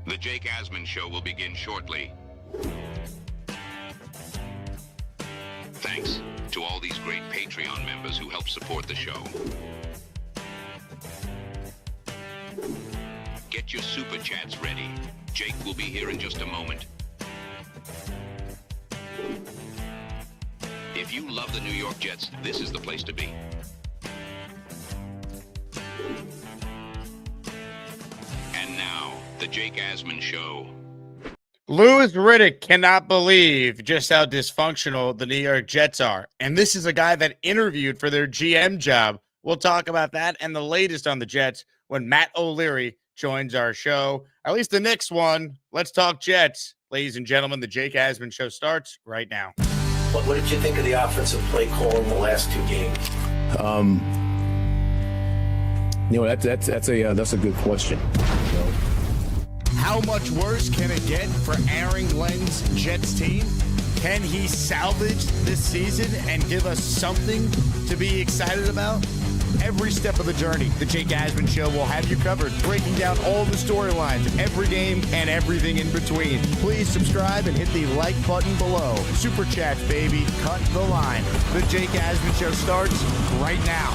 The Jake Asman Show will begin shortly. Thanks to all these great Patreon members who help support the show. Get your super chats ready. Jake will be here in just a moment. If you love the New York Jets, this is the place to be. And now, the Jake Asman Show. Louis Riddick cannot believe just how dysfunctional the New York Jets are. And this is a guy that interviewed for their GM job. We'll talk about that and the latest on the Jets when Matt O'Leary joins our show. At least the next one. Let's talk Jets. Ladies and gentlemen, the Jake Asman Show starts right now. What did you think of the offensive play call in the last two games? That's a good question. You know? How much worse can it get for Aaron Glenn's Jets team? Can he salvage this season and give us something to be excited about? Every step of the journey, the Jake Asman Show will have you covered, breaking down all the storylines, every game, and everything in between. Please subscribe and hit the like button below. Super chats, baby. Cut the line. The Jake Asman Show starts right now.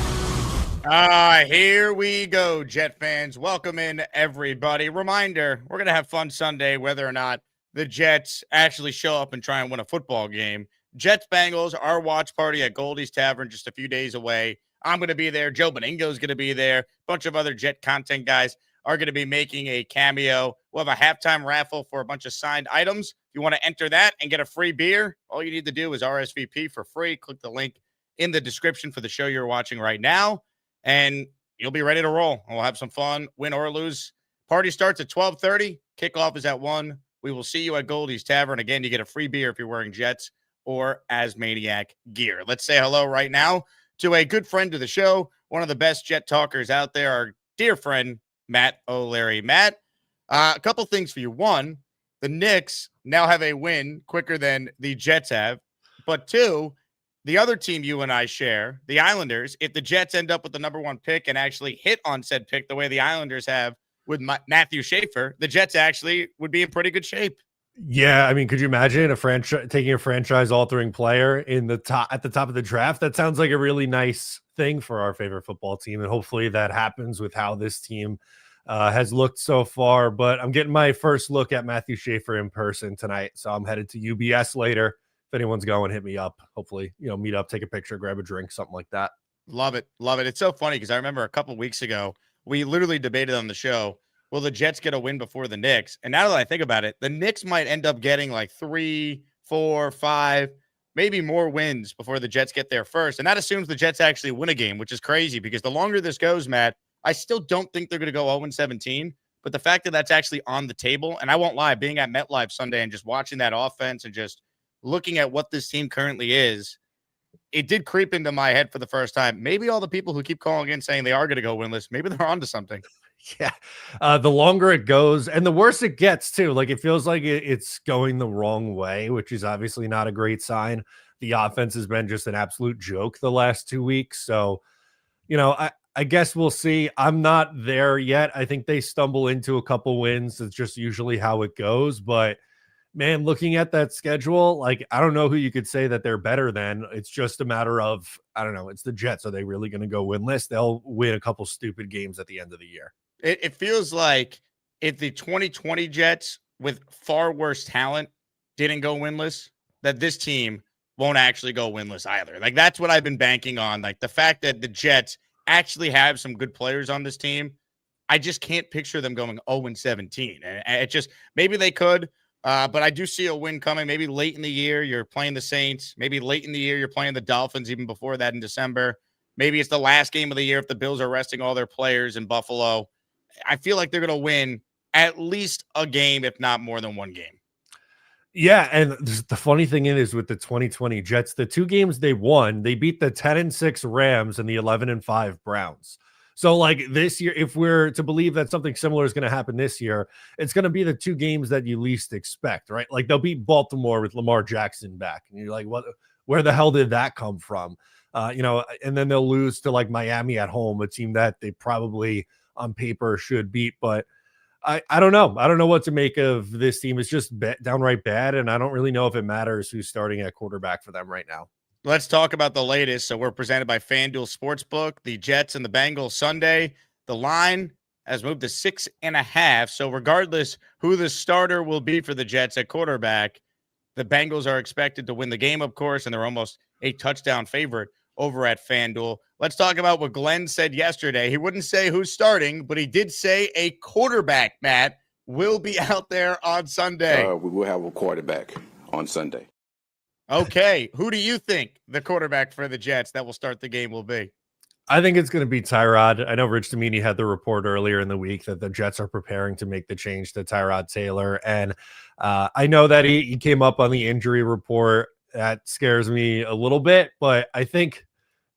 Here we go, Jet fans. Welcome in, everybody. Reminder, we're going to have fun Sunday, whether or not the Jets actually show up and try and win a football game. Jets Bengals, our watch party at Goldies Tavern, just a few days away. I'm going to be there. Joe Beningo's going to be there. A bunch of other Jet content guys are going to be making a cameo. We'll have a halftime raffle for a bunch of signed items. If you want to enter that and get a free beer, all you need to do is RSVP for free. Click the link in the description for the show you're watching right now, and you'll be ready to roll. We'll have some fun, win or lose. Party starts at 12:30. Kickoff is at 1. We will see you at Goldie's Tavern. Again, you get a free beer if you're wearing Jets or Asmaniac gear. Let's say hello right now to a good friend of the show, one of the best Jet talkers out there, our dear friend, Matt O'Leary. Matt, a couple things for you. One, the Knicks now have a win quicker than the Jets have. But two, the other team you and I share, the Islanders, if the Jets end up with the number 1 pick and actually hit on said pick the way the Islanders have with Matthew Schaefer, the Jets actually would be in pretty good shape. Yeah, I mean, could you imagine a franchise taking a franchise-altering player at the top of the draft? That sounds like a really nice thing for our favorite football team, and hopefully that happens with how this team has looked so far. But I'm getting my first look at Matthew Schaefer in person tonight, so I'm headed to UBS later. If anyone's going, hit me up. Hopefully, meet up, take a picture, grab a drink, something like that. Love it, love it. It's so funny because I remember a couple weeks ago we literally debated on the show, will the Jets get a win before the Knicks? And now that I think about it, the Knicks might end up getting like 3, 4, 5, maybe more wins before the Jets get there first. And that assumes the Jets actually win a game, which is crazy because the longer this goes, Matt, I still don't think they're going to go 0-17. But the fact that that's actually on the table, and I won't lie, being at MetLife Sunday and just watching that offense and just looking at what this team currently is, it did creep into my head for the first time. Maybe all the people who keep calling in saying they are going to go winless, maybe they're onto something. Yeah. The longer it goes and the worse it gets too. Like it feels like it's going the wrong way, which is obviously not a great sign. The offense has been just an absolute joke the last 2 weeks. So, I guess we'll see. I'm not there yet. I think they stumble into a couple wins. It's just usually how it goes. But man, looking at that schedule, like, I don't know who you could say that they're better than. It's just a matter of, I don't know, it's the Jets. Are they really going to go winless? They'll win a couple stupid games at the end of the year. It feels like if the 2020 Jets with far worse talent didn't go winless, that this team won't actually go winless either. Like, that's what I've been banking on. Like, the fact that the Jets actually have some good players on this team, I just can't picture them going 0-17. And it just, maybe they could, but I do see a win coming. Maybe late in the year, you're playing the Saints. Maybe late in the year, you're playing the Dolphins, even before that in December. Maybe it's the last game of the year if the Bills are resting all their players in Buffalo. I feel like they're going to win at least a game, if not more than one game. Yeah, and the funny thing is with the 2020 Jets, the 2 games they won, they beat the 10-6 Rams and the 11-5 Browns. So, like, this year, if we're to believe that something similar is going to happen this year, it's going to be the 2 games that you least expect, right? Like, they'll beat Baltimore with Lamar Jackson back, and you're like, what? Where the hell did that come from? And then they'll lose to like Miami at home, a team that they probably on paper should beat. But I don't know. I don't know what to make of this team. It's just downright bad, and I don't really know if it matters who's starting at quarterback for them right now. Let's talk about the latest. So we're presented by FanDuel Sportsbook, the Jets and the Bengals Sunday. The line has moved to 6.5. So regardless who the starter will be for the Jets at quarterback, the Bengals are expected to win the game, of course, and they're almost a touchdown favorite over at FanDuel. Let's talk about what Glenn said yesterday. He wouldn't say who's starting, but he did say a quarterback, Matt, will be out there on Sunday. We will have a quarterback on Sunday. Okay. Who do you think the quarterback for the Jets that will start the game will be? I think it's going to be Tyrod. I know Rich Domini had the report earlier in the week that the Jets are preparing to make the change to Tyrod Taylor. And I know that he came up on the injury report. That scares me a little bit, but I think,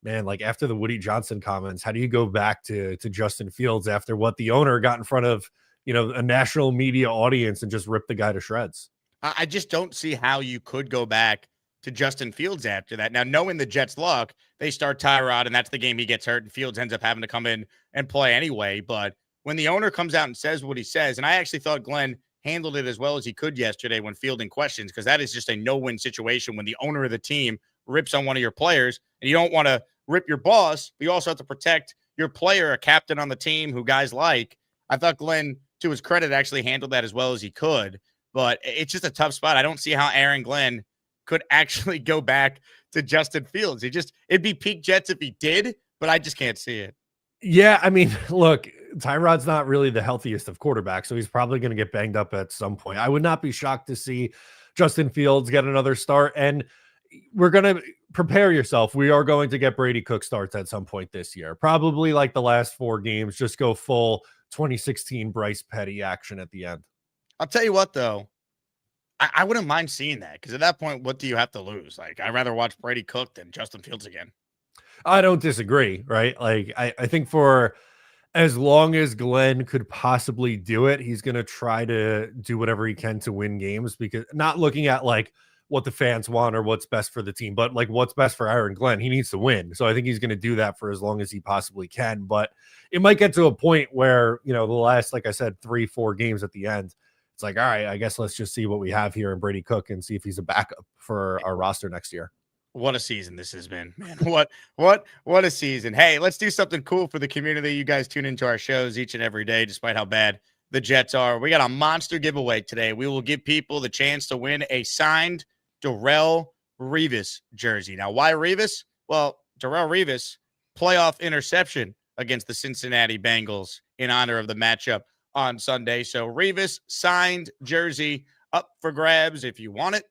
man, like after the Woody Johnson comments, how do you go back to Justin Fields after what the owner got in front of, a national media audience and just rip the guy to shreds? I just don't see how you could go back to Justin Fields after that. Now, knowing the Jets' luck, they start Tyrod, and that's the game he gets hurt, and Fields ends up having to come in and play anyway. But when the owner comes out and says what he says, and I actually thought Glenn handled it as well as he could yesterday when fielding questions, because that is just a no-win situation when the owner of the team rips on one of your players, and you don't want to rip your boss, but you also have to protect your player, a captain on the team who guys like. I thought Glenn, to his credit, actually handled that as well as he could, but it's just a tough spot. I don't see how Aaron Glenn could actually go back to Justin Fields. It'd be peak Jets if he did, but I just can't see it. Yeah, I mean, look, Tyrod's not really the healthiest of quarterbacks, so he's probably going to get banged up at some point. I would not be shocked to see Justin Fields get another start, and we're going to prepare yourself. We are going to get Brady Cook starts at some point this year, probably like the last 4 games, just go full 2016 Bryce Petty action at the end. I'll tell you what, though, I wouldn't mind seeing that, because at that point, what do you have to lose? Like, I'd rather watch Brady Cook than Justin Fields again. I don't disagree, right? Like, I think for as long as Glenn could possibly do it, he's going to try to do whatever he can to win games, because not looking at like what the fans want or what's best for the team, but like what's best for Aaron Glenn. He needs to win. So I think he's going to do that for as long as he possibly can. But it might get to a point where, the last, like I said, 3-4 games at the end, it's like, all right, I guess let's just see what we have here in Brady Cook and see if he's a backup for our roster next year. What a season this has been, man. What a season. Hey, let's do something cool for the community. You guys tune into our shows each and every day, despite how bad the Jets are. We got a monster giveaway today. We will give people the chance to win a signed Darrelle Revis jersey. Now, why Revis? Well, Darrelle Revis, playoff interception against the Cincinnati Bengals in honor of the matchup on Sunday. So Revis signed jersey up for grabs if you want it.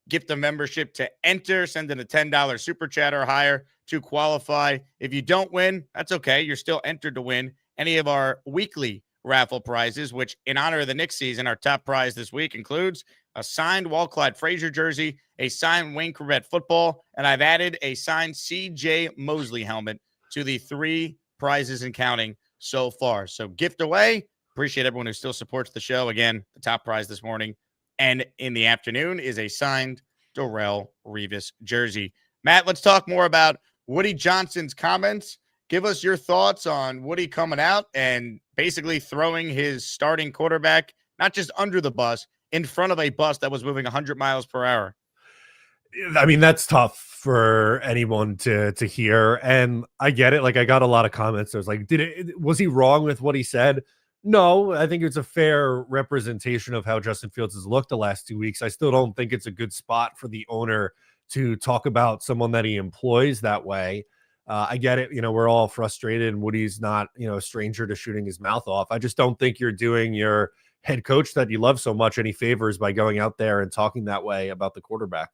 Gift a membership to enter. Send in a $10 super chat or higher to qualify. If you don't win, that's okay. You're still entered to win any of our weekly raffle prizes, which in honor of the Knicks season, our top prize this week includes a signed Walt Clyde Frazier jersey, a signed Wayne Corbett football, and I've added a signed C.J. Mosley helmet to the 3 prizes and counting so far. So gift away. Appreciate everyone who still supports the show. Again, the top prize this morning and in the afternoon is a signed Darrelle Revis jersey. Matt, let's talk more about Woody Johnson's comments. Give us your thoughts on Woody coming out and basically throwing his starting quarterback, not just under the bus, in front of a bus that was moving 100 miles per hour. I mean, that's tough for anyone to hear. And I get it. Like, I got a lot of comments. I was like, was he wrong with what he said? No, I think it's a fair representation of how Justin Fields has looked the last 2 weeks. I still don't think it's a good spot for the owner to talk about someone that he employs that way. I get it. We're all frustrated, and Woody's not, a stranger to shooting his mouth off. I just don't think you're doing your head coach that you love so much any favors by going out there and talking that way about the quarterback.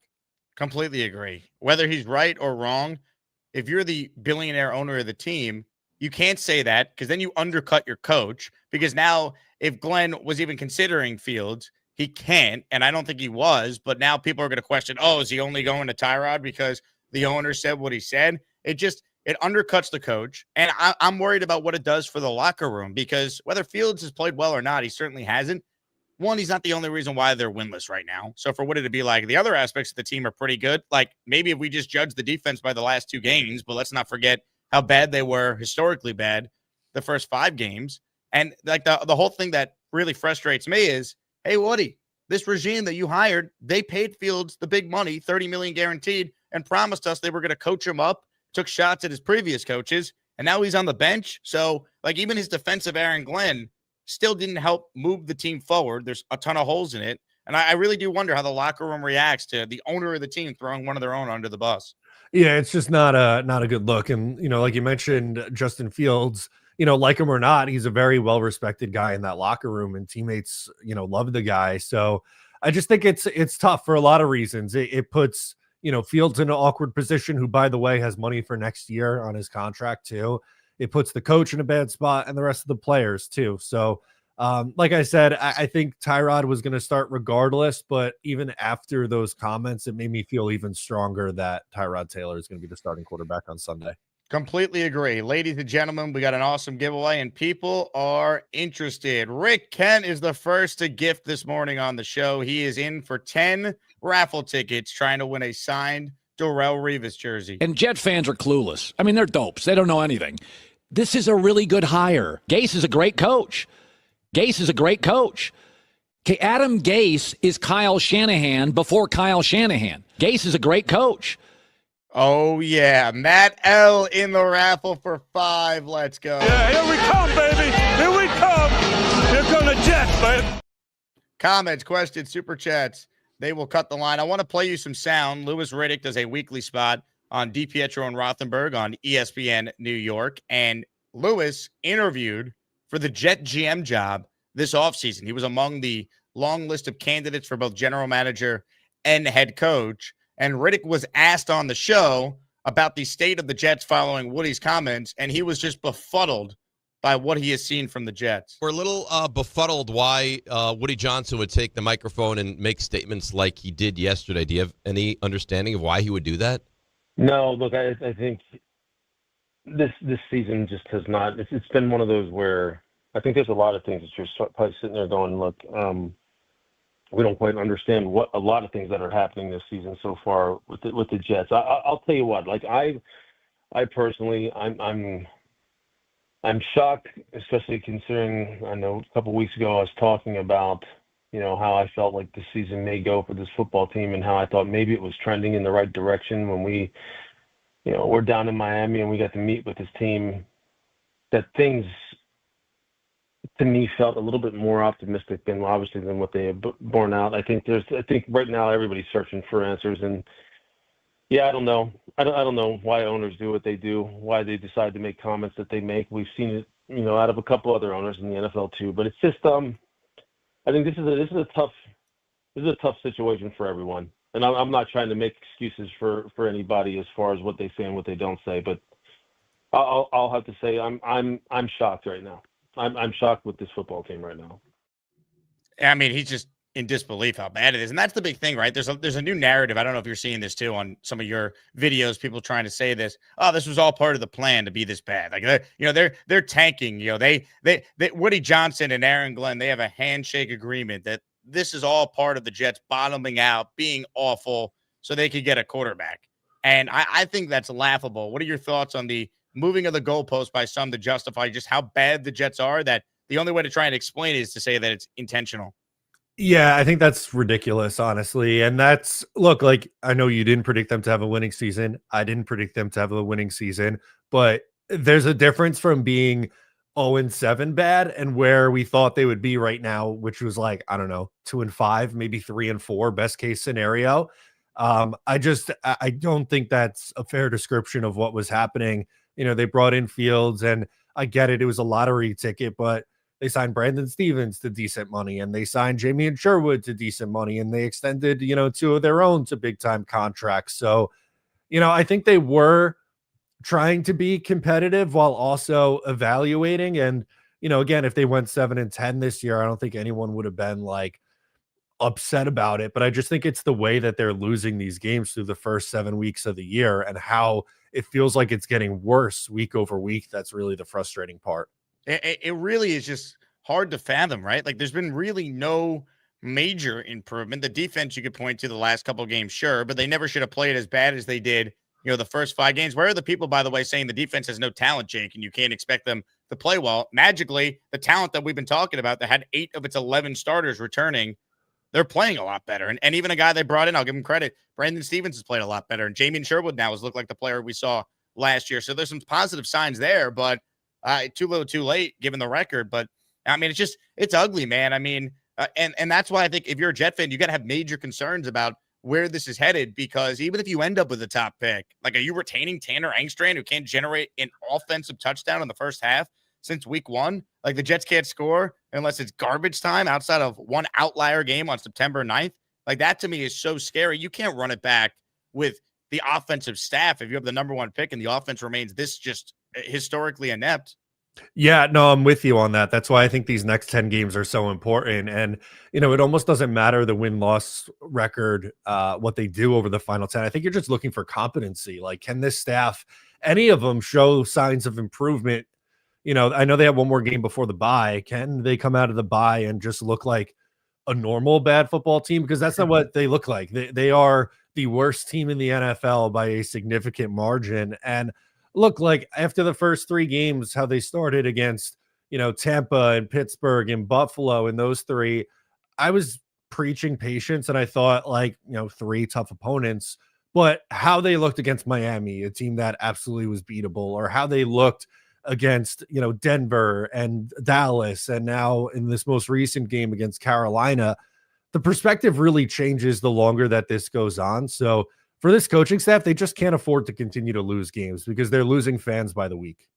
Completely agree. Whether he's right or wrong, if you're the billionaire owner of the team, you can't say that, because then you undercut your coach. Because now if Glenn was even considering Fields, he can't, and I don't think he was, but now people are going to question, is he only going to Tyrod because the owner said what he said? It undercuts the coach, and I'm worried about what it does for the locker room, because whether Fields has played well or not, he certainly hasn't. One, he's not the only reason why they're winless right now. So for Woody to be like, the other aspects of the team are pretty good, like maybe if we just judge the defense by the last 2 games, but let's not forget how bad they were, historically bad, the first 5 games. And like the whole thing that really frustrates me is, hey, Woody, this regime that you hired, they paid Fields the big money, $30 million guaranteed, and promised us they were going to coach him up, took shots at his previous coaches, and now he's on the bench. So, like, even his defensive Aaron Glenn still didn't help move the team forward. There's a ton of holes in it. And I really do wonder how the locker room reacts to the owner of the team throwing one of their own under the bus. Yeah, it's just not a good look. And, like you mentioned, Justin Fields, like him or not, he's a very well-respected guy in that locker room, and teammates, love the guy. So I just think it's tough for a lot of reasons. It puts, Fields in an awkward position, who, by the way, has money for next year on his contract too. It puts the coach in a bad spot and the rest of the players too. So like I said, I think Tyrod was going to start regardless, but even after those comments, it made me feel even stronger that Tyrod Taylor is going to be the starting quarterback on Sunday. Completely agree. Ladies and gentlemen, we got an awesome giveaway and people are interested. Rick Kent is the first to gift this morning on the show. He is in for 10 raffle tickets trying to win a signed Darrelle Revis jersey. And Jet fans are clueless. I mean, they're dopes. They don't know anything. This is a really good hire. Gase is a great coach. Okay, Adam Gase is Kyle Shanahan before Kyle Shanahan. Gase is a great coach. Oh, yeah. Matt L. in the raffle for 5. Let's go. Yeah, here we come, baby. Here we come. Here come the Jets, baby. Comments, questions, super chats. They will cut the line. I want to play you some sound. Louis Riddick does a weekly spot on DiPietro and Rothenberg on ESPN New York. And Louis interviewed for the Jet GM job this offseason. He was among the long list of candidates for both general manager and head coach. And Riddick was asked on the show about the state of the Jets following Woody's comments, and he was just befuddled by what he has seen from the Jets. We're a little befuddled why Woody Johnson would take the microphone and make statements like he did yesterday. Do you have any understanding of why he would do that? No, look, I think this season just has not. It's been one of those where I think there's a lot of things that you're probably sitting there going, look, we don't quite understand what a lot of things that are happening this season so far with the Jets. I'll tell you what, like I personally, I'm shocked, especially considering I know a couple of weeks ago I was talking about, how I felt like the season may go for this football team and how I thought maybe it was trending in the right direction when we, we're down in Miami and we got to meet with this team, that things to me felt a little bit more optimistic than obviously than what they have borne out. I think right now everybody's searching for answers, and yeah, I don't know. I don't know why owners do what they do, why they decide to make comments that they make. We've seen it, out of a couple other owners in the NFL too. But it's just, I think this is a tough situation for everyone. And I'm not trying to make excuses for anybody as far as what they say and what they don't say. But I'll have to say I'm shocked right now. I'm shocked with this football team right now. I mean, he's just in disbelief how bad it is. And that's the big thing, right? There's a new narrative. I don't know if you're seeing this too on some of your videos, people trying to say this. Oh, this was all part of the plan to be this bad. Like they're tanking, they Woody Johnson and Aaron Glenn, they have a handshake agreement that this is all part of the Jets bottoming out, being awful so they could get a quarterback. And I think that's laughable. What are your thoughts on the moving of the goalpost by some to justify just how bad the Jets are, that the only way to try and explain it is to say that it's intentional? Yeah, I think that's ridiculous, honestly. And look, like, I know you didn't predict them to have a winning season. I didn't predict them to have a winning season, but there's a difference from being 0-7 bad and where we thought they would be right now, which was like, I don't know, 2-5, maybe 3-4, best case scenario. I don't think that's a fair description of what was happening. They brought in Fields, and I get it. It was a lottery ticket, but they signed Brandon Stevens to decent money, and they signed Jamie and Sherwood to decent money, and they extended, 2 of their own to big time contracts. So, I think they were trying to be competitive while also evaluating. And, again, if they went 7-10 this year, I don't think anyone would have been like upset about it. But I just think it's the way that they're losing these games through the first 7 weeks of the year and how it feels like it's getting worse week over week. That's really the frustrating part. It really is just hard to fathom, right? Like, there's been really no major improvement. The defense you could point to the last couple of games, sure, but they never should have played as bad as they did, the first 5 games. Where are the people, by the way, saying the defense has no talent, Jake, and you can't expect them to play well. Magically, the talent that we've been talking about that had 8 of its 11 starters returning, they're playing a lot better. And even a guy they brought in, I'll give him credit, Brandon Stevens has played a lot better. And Jamie Sherwood now has looked like the player we saw last year. So there's some positive signs there, but too little too late given the record. But I mean, it's ugly, man. I mean, and that's why I think if you're a Jet fan, you got to have major concerns about where this is headed, because even if you end up with a top pick, like, are you retaining Tanner Angstrand, who can't generate an offensive touchdown in the first half since week 1? Like, the Jets can't score unless it's garbage time outside of one outlier game on September 9th. Like, that to me is so scary. You can't run it back with the offensive staff if you have the number 1 pick and the offense remains this just historically inept. Yeah, no, I'm with you on that. That's why I think these next 10 games are so important. And, it almost doesn't matter the win-loss record, what they do over the final 10. I think you're just looking for competency. Like, can this staff, any of them, show signs of improvement? I know they have one more game before the bye. Can they come out of the bye and just look like a normal bad football team? Because that's not what they look like. They are the worst team in the NFL by a significant margin. And look, like, after the first 3 games, how they started against, Tampa and Pittsburgh and Buffalo, and those 3, I was preaching patience, and I thought, like, 3 tough opponents. But how they looked against Miami, a team that absolutely was beatable, or how they looked against, Denver and Dallas, and now in this most recent game against Carolina, the perspective really changes the longer that this goes on. So for this coaching staff, they just can't afford to continue to lose games because they're losing fans by the week.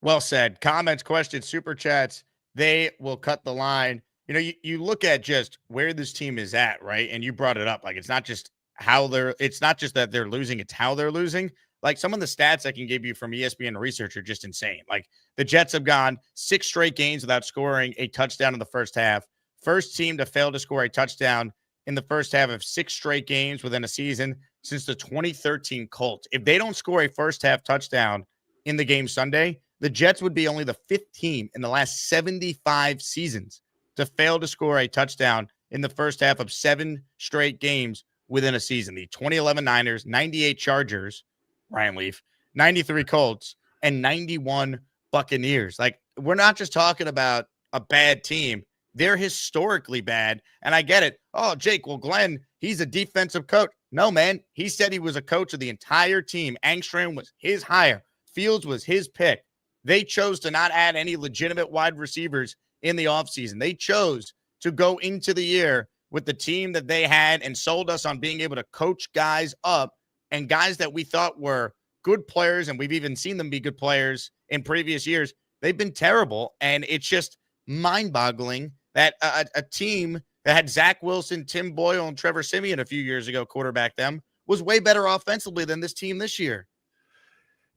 Well said. Comments, questions, super chats, they will cut the line. You look at just where this team is at, right? And you brought it up. Like, it's not just that they're losing, it's how they're losing. Like, some of the stats I can give you from ESPN research are just insane. Like, the Jets have gone 6 straight games without scoring a touchdown in the first half. First team to fail to score a touchdown in the first half of 6 straight games within a season since the 2013 Colts. If they don't score a first half touchdown in the game Sunday, the Jets would be only the 5th team in the last 75 seasons to fail to score a touchdown in the first half of 7 straight games within a season. The 2011 Niners, 98 Chargers, Ryan Leaf, 93 Colts, and 91 Buccaneers. Like, we're not just talking about a bad team. They're historically bad. And I get it. Oh, Jake, well, Glenn, he's a defensive coach. No, man. He said he was a coach of the entire team. Angstrand was his hire. Fields was his pick. They chose to not add any legitimate wide receivers in the offseason. They chose to go into the year with the team that they had and sold us on being able to coach guys up, and guys that we thought were good players, and we've even seen them be good players in previous years. They've been terrible, and it's just mind-boggling that a team that had Zach Wilson, Tim Boyle, and Trevor Siemian a few years ago quarterback them was way better offensively than this team this year.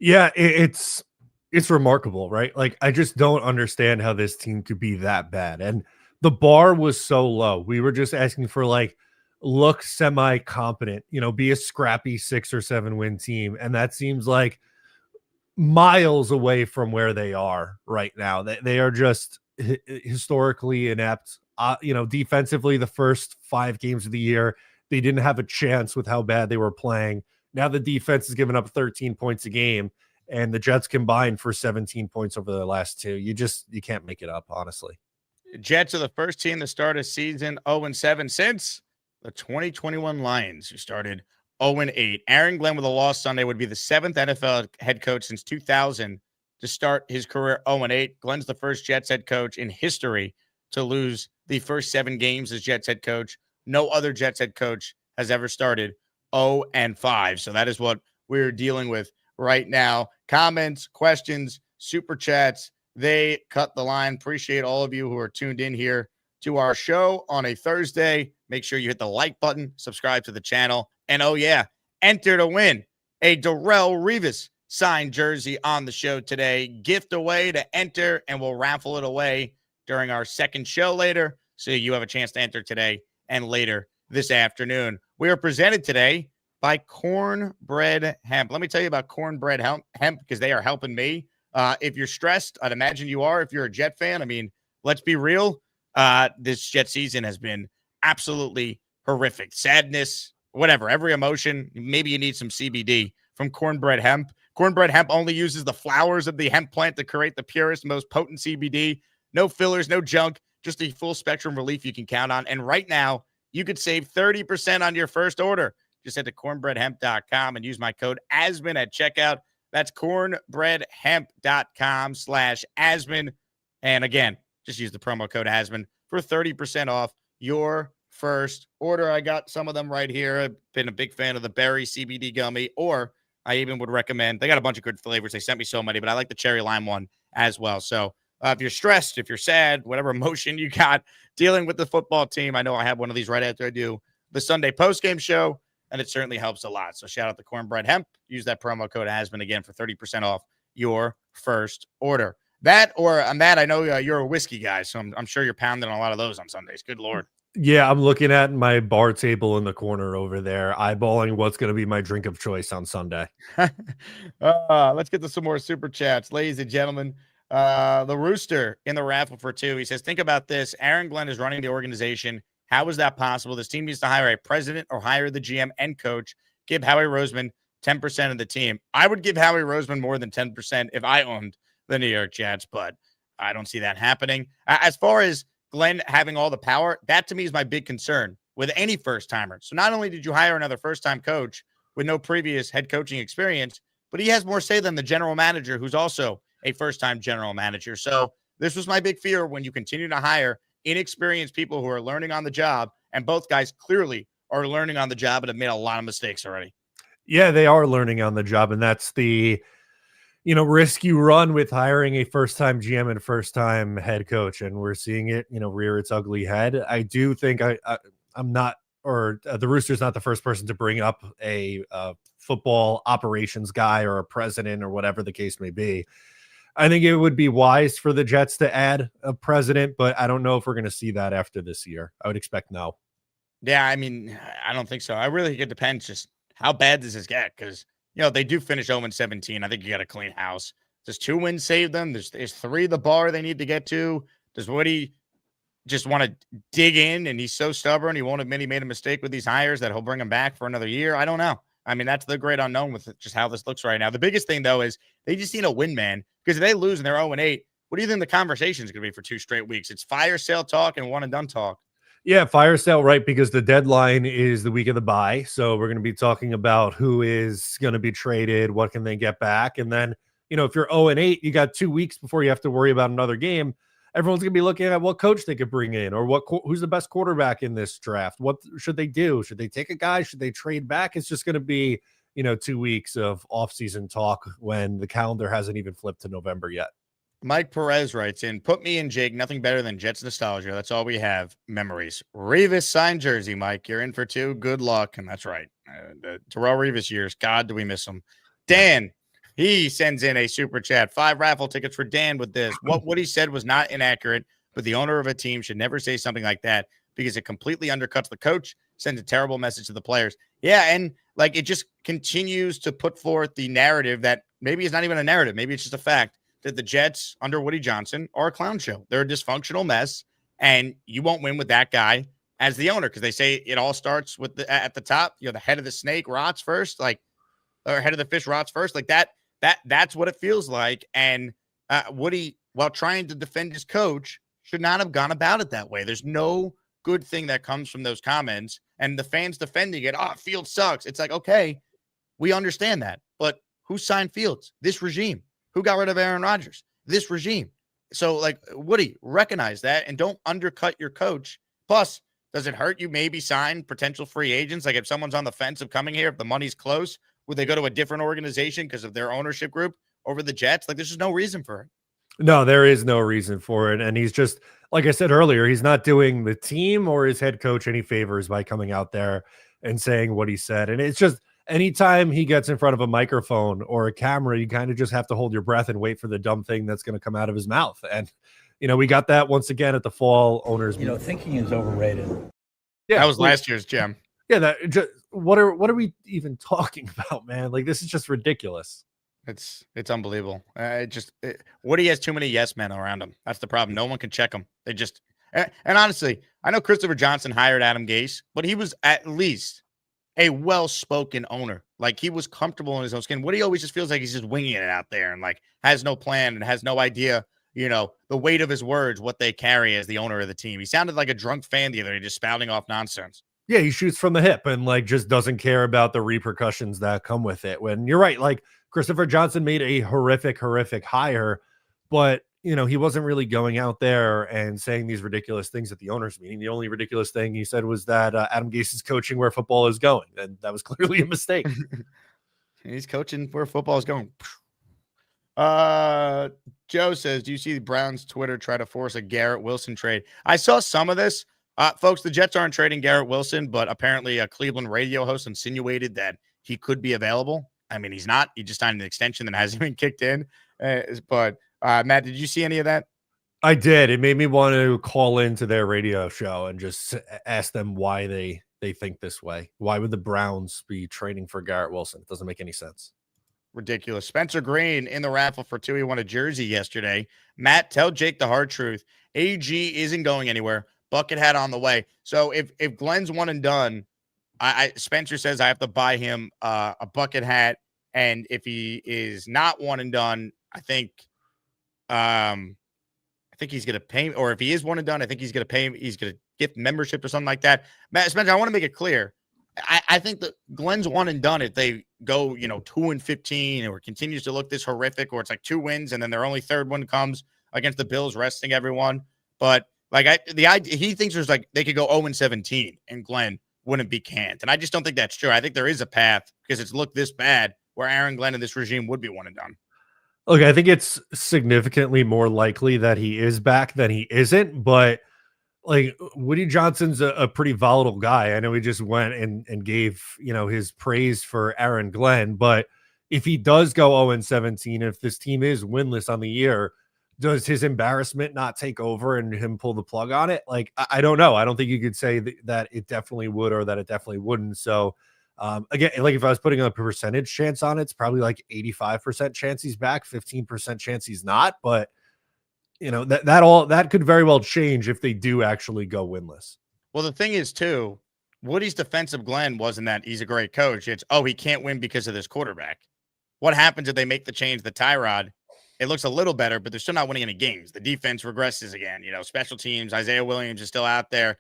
Yeah, it's remarkable, right? Like, I just don't understand how this team could be that bad. And the bar was so low. We were just asking for, like, look semi-competent, be a scrappy 6 or 7 win team. And that seems like miles away from where they are right now. They are just historically inept. Defensively, the first 5 games of the year, they didn't have a chance with how bad they were playing. Now the defense has given up 13 points a game, and the Jets combined for 17 points over the last 2. You can't make it up, honestly. Jets are the first team to start a season 0-7 since the 2021 Lions, who started 0-8. Aaron Glenn with a loss Sunday would be the 7th NFL head coach since 2000 to start his career 0-8. Glenn's the first Jets head coach in history to lose the first 7 games as Jets head coach. No other Jets head coach has ever started 0-5. So that is what we're dealing with right now. Comments, questions, super chats, they cut the line. Appreciate all of you who are tuned in here to our show on a Thursday. Make sure you hit the like button, subscribe to the channel, and oh yeah, enter to win a Darrelle Revis signed jersey on the show today. Gift away to enter, and we'll raffle it away during our second show later. So you have a chance to enter today and later this afternoon. We are presented today by Cornbread Hemp. Let me tell you about Cornbread Hemp because they are helping me. If you're stressed, I'd imagine you are if you're a Jet fan. I mean, let's be real. This Jet season has been absolutely horrific. Sadness, whatever, every emotion. Maybe you need some CBD from Cornbread Hemp. Cornbread Hemp only uses the flowers of the hemp plant to create the purest, most potent CBD. No fillers, no junk, just a full spectrum relief you can count on. And right now, you could save 30% on your first order. Just head to cornbreadhemp.com and use my code Asman at checkout. That's cornbreadhemp.com/Asman. And again, just use the promo code Asman for 30% off your first order. I got some of them right here. I've been a big fan of the berry CBD gummy, or I even would recommend, they got a bunch of good flavors. They sent me so many, but I like the cherry lime one as well. So if you're stressed, if you're sad, whatever emotion you got dealing with the football team, I know I have one of these right after I do the Sunday postgame show, and it certainly helps a lot. So shout out to Cornbread Hemp. Use that promo code Asman again for 30% off your first order. That, or on that, I know you're a whiskey guy, so I'm sure you're pounding a lot of those on Sundays. Good Lord. Yeah, I'm looking at my bar table in the corner over there, eyeballing what's going to be my drink of choice on Sunday. Let's get to some more super chats, ladies and gentlemen. The Rooster in the raffle for 2. He says, think about this. Aaron Glenn is running the organization. How is that possible? This team needs to hire a president or hire the GM and coach. Give Howie Roseman 10% of the team. I would give Howie Roseman more than 10% if I owned the New York Jets, but I don't see that happening. As far as Glenn having all the power, that to me is my big concern with any first-timer. So not only did you hire another first-time coach with no previous head coaching experience, but he has more say than the general manager, who's also a first-time general manager. So this was my big fear when you continue to hire inexperienced people who are learning on the job, and both guys clearly are learning on the job and have made a lot of mistakes already. Yeah, they are learning on the job, and that's the risk you run with hiring a first-time GM and first-time head coach, and we're seeing it, rear its ugly head. I do think I'm not, or the Rooster's not the first person to bring up a football operations guy or a president or whatever the case may be. I think it would be wise for the Jets to add a president, but I don't know if we're going to see that after this year. I would expect no. Yeah, I mean, I don't think so. I really think it depends just how bad does this get, because they do finish 0-17. I think you got a clean house. Does 2 wins save them? There's 3 the bar they need to get to. Does Woody just want to dig in, and he's so stubborn he won't admit he made a mistake with these hires that he'll bring them back for another year? I don't know. I mean, that's the great unknown with just how this looks right now. The biggest thing, though, is they just need a win, man, because if they lose and they're 0-8, what do you think the conversation is going to be for 2 straight weeks? It's fire sale talk and one and done talk. Yeah, fire sale, right, because the deadline is the week of the bye. So we're going to be talking about who is going to be traded, what can they get back. And then, if you're 0-8, you got 2 weeks before you have to worry about another game. Everyone's going to be looking at what coach they could bring in, or who's the best quarterback in this draft. What should they do? Should they take a guy? Should they trade back? It's just going to be, 2 weeks of offseason talk when the calendar hasn't even flipped to November yet. Mike Perez writes in, put me and Jake, nothing better than Jets nostalgia. That's all we have, memories. Revis signed jersey, Mike. You're in for 2. Good luck. And that's right. The Terrell Revis years. God, do we miss him. Dan, he sends in a super chat. 5 raffle tickets for Dan with this. What he said was not inaccurate, but the owner of a team should never say something like that because it completely undercuts the coach, sends a terrible message to the players. Yeah, and it just continues to put forth the narrative that maybe it's not even a narrative. Maybe it's just a fact that the Jets under Woody Johnson are a clown show. They're a dysfunctional mess, and you won't win with that guy as the owner, because they say it all starts with at the top. The head of the snake rots first, or head of the fish rots first, like that. That's what it feels like. And Woody, while trying to defend his coach, should not have gone about it that way. There's no good thing that comes from those comments, and the fans defending it. Oh, Fields sucks. It's like, okay, we understand that, but who signed Fields? This regime. Who got rid of Aaron Rodgers? This regime. So, Woody, recognize that and don't undercut your coach. Plus, does it hurt you maybe sign potential free agents? Like if someone's on the fence of coming here, if the money's close, would they go to a different organization because of their ownership group over the Jets? There's just no reason for it. No, there is no reason for it. And he's just, like I said earlier, he's not doing the team or his head coach any favors by coming out there and saying what he said. And it's just, anytime he gets in front of a microphone or a camera, you kind of just have to hold your breath and wait for the dumb thing that's going to come out of his mouth. And, we got that once again at the fall owners. Thinking is overrated. Yeah, that was last year's gem. Yeah, what are we even talking about, man? This is just ridiculous. It's unbelievable. Woody has too many yes men around him. That's the problem. No one can check him. They just, and honestly, I know Christopher Johnson hired Adam Gase, but he was at least a well-spoken owner. Like, he was comfortable in his own skin. Woody always just feels like he's just winging it out there and like has no plan and has no idea, the weight of his words, what they carry as the owner of the team. He sounded like a drunk fan the other day, just spouting off nonsense. Yeah, he shoots from the hip and like just doesn't care about the repercussions that come with it. When you're right, like Christopher Johnson made a horrific hire, but he wasn't really going out there and saying these ridiculous things at the owners meeting. The only ridiculous thing he said was that Adam Gase is coaching where football is going, and that was clearly a mistake. He's coaching where football is going. Joe says, do you see the Browns Twitter try to force a Garrett Wilson trade? I saw some of this. Folks, the Jets aren't trading Garrett Wilson, but apparently a Cleveland radio host insinuated that he could be available. I mean, he's not. He just signed an extension that hasn't been kicked in. But Matt, did you see any of that? I did. It made me want to call into their radio show and just ask them why they think this way. Why would the Browns be trading for Garrett Wilson? It doesn't make any sense. Ridiculous. Spencer Green in the raffle for 2. He won a jersey yesterday. Matt, tell Jake the hard truth. AG isn't going anywhere. Bucket hat on the way. So if Glenn's one and done, Spencer says I have to buy him a bucket hat. And if he is not one and done, I think he's going to pay, or if he is one and done, I think he's going to pay him. He's going to gift membership or something like that. Matt, Spencer, I want to make it clear. I think that Glenn's one and done if they go, 2-15 or continues to look this horrific, or it's like 2 wins and then their only third one comes against the Bills, resting everyone. But he thinks there's like they could go 0-17 and Glenn wouldn't be canned. And I just don't think that's true. I think there is a path because it's looked this bad where Aaron Glenn and this regime would be one and done. Look, I think it's significantly more likely that he is back than he isn't, but like Woody Johnson's a pretty volatile guy. I know he just went and gave, his praise for Aaron Glenn, but if he does go 0-17, if this team is winless on the year, does his embarrassment not take over and him pull the plug on it? Like, I don't know. I don't think you could say that it definitely would or that it definitely wouldn't. So again, like if I was putting a percentage chance on it, it's probably like 85% chance he's back, 15% chance he's not. But that could very well change if they do actually go winless. Well, the thing is too, Woody's defensive Glenn wasn't that he's a great coach. It's, he can't win because of this quarterback. What happens if they make the change, the Tyrod? It looks a little better, but they're still not winning any games. The defense regresses again. Special teams, Isaiah Williams is still out there,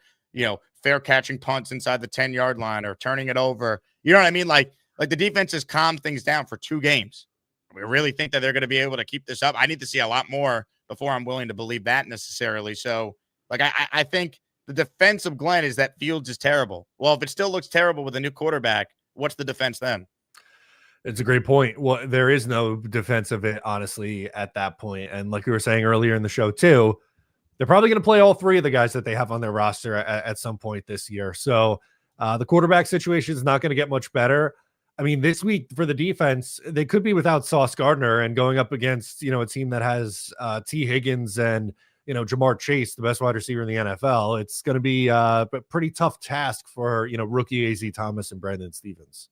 fair catching punts inside the 10-yard line or turning it over. You know what I mean? Like the defense has calmed things down for 2 games. We really think that they're going to be able to keep this up. I need to see a lot more before I'm willing to believe that necessarily. So, I think the defense of Glenn is that Fields is terrible. Well, if it still looks terrible with a new quarterback, what's the defense then? It's a great point. Well, there is no defense of it, honestly, at that point. And like we were saying earlier in the show, too, they're probably going to play all 3 of the guys that they have on their roster at some point this year. So the quarterback situation is not going to get much better. I mean, this week for the defense, they could be without Sauce Gardner and going up against, a team that has T. Higgins and, Jamar Chase, the best wide receiver in the NFL. It's going to be a pretty tough task for, rookie A.Z. Thomas and Brandon Stevens.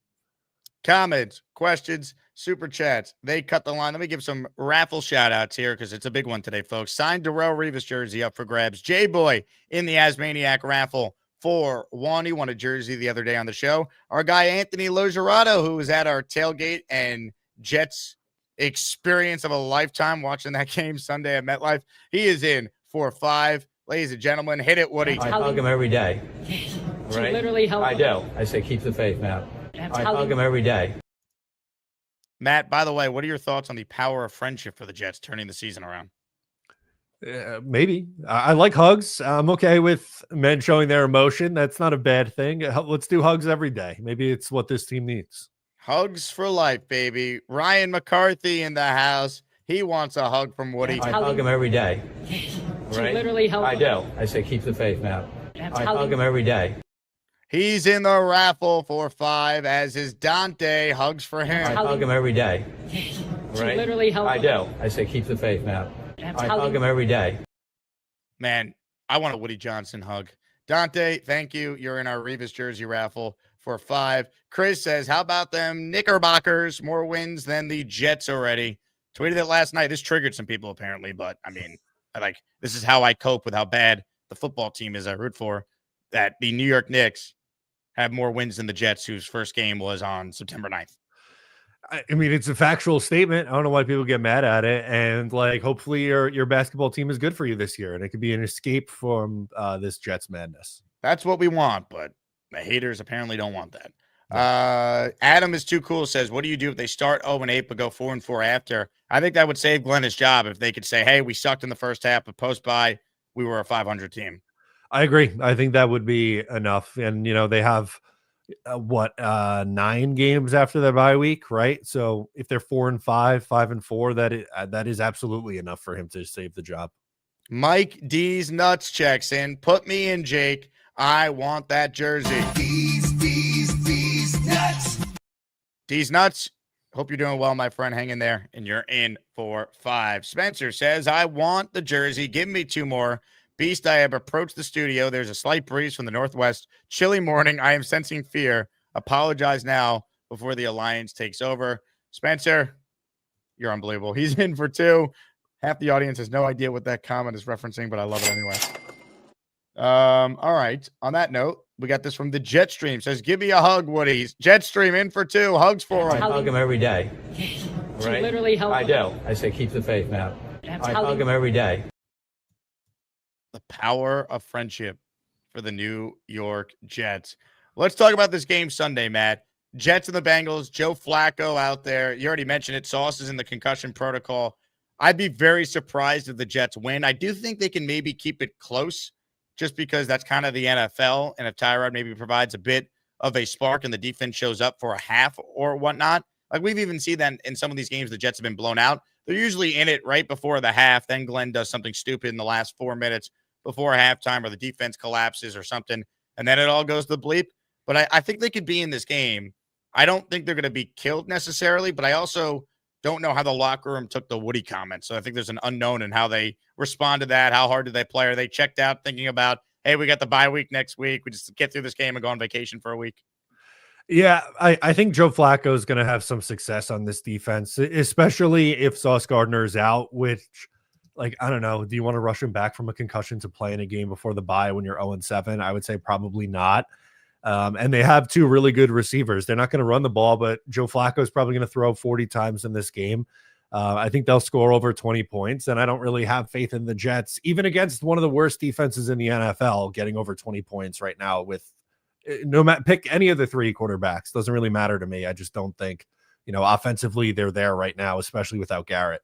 Comments, questions, super chats. They cut the line. Let me give some raffle shout outs here because it's a big one today, folks. Signed Darrelle Revis jersey up for grabs. J-Boy in the Asmaniac raffle for 1. He won a jersey the other day on the show. Our guy, Anthony Logerato, who was at our tailgate and Jets experience of a lifetime watching that game Sunday at MetLife. He is in for 5. Ladies and gentlemen, hit it, Woody. I hug him every day. Right? Literally help. I do. I say keep the faith, Matt. I hug him every day. Matt, by the way, what are your thoughts on the power of friendship for the Jets turning the season around? Maybe. I like hugs. I'm okay with men showing their emotion. That's not a bad thing. Let's do hugs every day. Maybe it's what this team needs. Hugs for life, baby. Ryan McCarthy in the house. He wants a hug from Woody. I hug him every day. Right? Literally help. I do. I say keep the faith, Matt. I hug him every day. He's in the raffle for 5, as is Dante. Hugs for him. I hug him every day. Right? Literally help. I do. I say keep the faith, Matt. I hug him every day. Man, I want a Woody Johnson hug. Dante, thank you. You're in our Revis jersey raffle for 5. Chris says, how about them Knickerbockers? More wins than the Jets already. Tweeted it last night. This triggered some people apparently, but I mean, this is how I cope with how bad the football team is I root for. That the New York Knicks have more wins than the Jets, whose first game was on September 9th. I mean, it's a factual statement. I don't know why people get mad at it. And like, hopefully your basketball team is good for you this year, and it could be an escape from this Jets madness. That's what we want, but the haters apparently don't want that. Adam is too cool. Says, what do you do if they start 0-8 but go 4-4 after? I think that would save Glenn his job if they could say, hey, we sucked in the first half, but post-bye, we were a 500 team. I agree. I think that would be enough. And, they have 9 games after their bye week, right? So if they're 4-5, 5-4, that is absolutely enough for him to save the job. Mike D's Nuts checks in. Put me in, Jake. I want that jersey. D's Nuts. D's Nuts. Hope you're doing well, my friend. Hang in there, and you're in for 5. Spencer says, I want the jersey. Give me 2 more. Beast, I have approached the studio. There's a slight breeze from the northwest. Chilly morning. I am sensing fear. Apologize now before the alliance takes over. Spencer, you're unbelievable. He's in for 2. Half the audience has no idea what that comment is referencing, but I love it anyway. All right. On that note, we got this from the Jetstream. Says, give me a hug, Woodies. Jetstream in for 2. Hugs for him. I hug him every day. Right? Literally help. I do. I say keep the faith, man. I hug him every day. The power of friendship for the New York Jets. Let's talk about this game Sunday, Matt. Jets and the Bengals. Joe Flacco out there. You already mentioned it. Sauce is in the concussion protocol. I'd be very surprised if the Jets win. I do think they can maybe keep it close just because that's kind of the NFL. And if Tyrod maybe provides a bit of a spark and the defense shows up for a half or whatnot, like we've even seen that in some of these games, the Jets have been blown out. They're usually in it right before the half. Then Glenn does something stupid in the last 4 minutes before halftime, or the defense collapses or something, and then it all goes to the bleep. But I think they could be in this game. I don't think they're going to be killed necessarily, but I also don't know how the locker room took the Woody comment. So I think there's an unknown in how they respond to that. How hard did they play? Are they checked out thinking about, hey, we got the bye week next week. We just get through this game and go on vacation for a week? Yeah, I think Joe Flacco is going to have some success on this defense, especially if Sauce Gardner is out, which, like, I don't know. Do you want to rush him back from a concussion to play in a game before the bye when you're 0-7? I would say probably not. And they have 2 really good receivers. They're not going to run the ball, but Joe Flacco is probably going to throw 40 times in this game. I think they'll score over 20 points, and I don't really have faith in the Jets, even against one of the worst defenses in the NFL, getting over 20 points right now with no matter pick any of the 3 quarterbacks. Doesn't really matter to me. I just don't think, offensively they're there right now, especially without Garrett.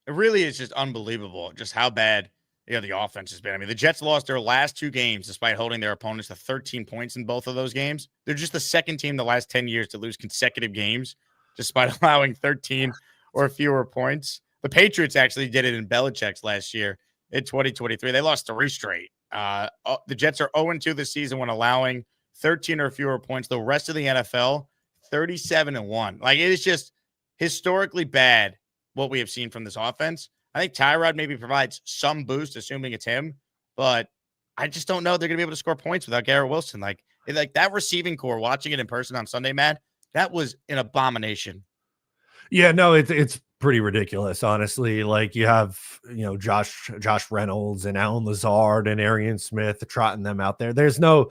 It really is just unbelievable just how bad the offense has been. I mean, the Jets lost their last 2 games despite holding their opponents to 13 points in both of those games. They're just the second team in the last 10 years to lose consecutive games despite allowing 13 or fewer points. The Patriots actually did it in Belichick's last year in 2023. They lost 3 straight. The Jets are 0-2 this season when allowing 13 or fewer points. The rest of the NFL, 37-1. Like, it is just historically bad what we have seen from this offense. I think Tyrod maybe provides some boost, assuming it's him, but I just don't know they're going to be able to score points without Garrett Wilson. Like that receiving core, watching it in person on Sunday, Matt, that was an abomination. Yeah, no, it's pretty ridiculous, honestly. Like, you have, Josh Reynolds and Alan Lazard and Arian Smith trotting them out there. There's no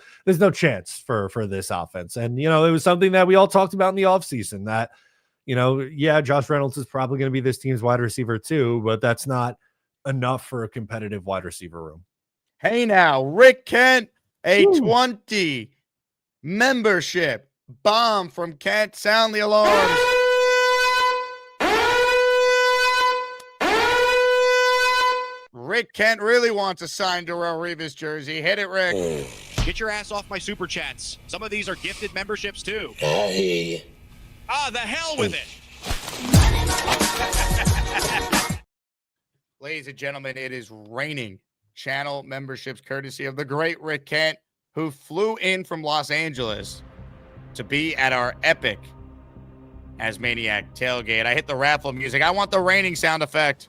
chance for this offense. And, it was something that we all talked about in the offseason that, Josh Reynolds is probably going to be this team's wide receiver too, but that's not enough for a competitive wide receiver room. Hey now, Rick Kent, a 20 membership bomb from Kent. Sound the alarms. Rick Kent really wants a signed Darrell Revis jersey. Hit it, Rick. Get your ass off my super chats. Some of these are gifted memberships too. The hell with it. Ladies and gentlemen, it is raining channel memberships courtesy of the great Rick Kent, who flew in from Los Angeles to be at our epic Asmaniac tailgate. I hit the raffle music. I want the raining sound effect.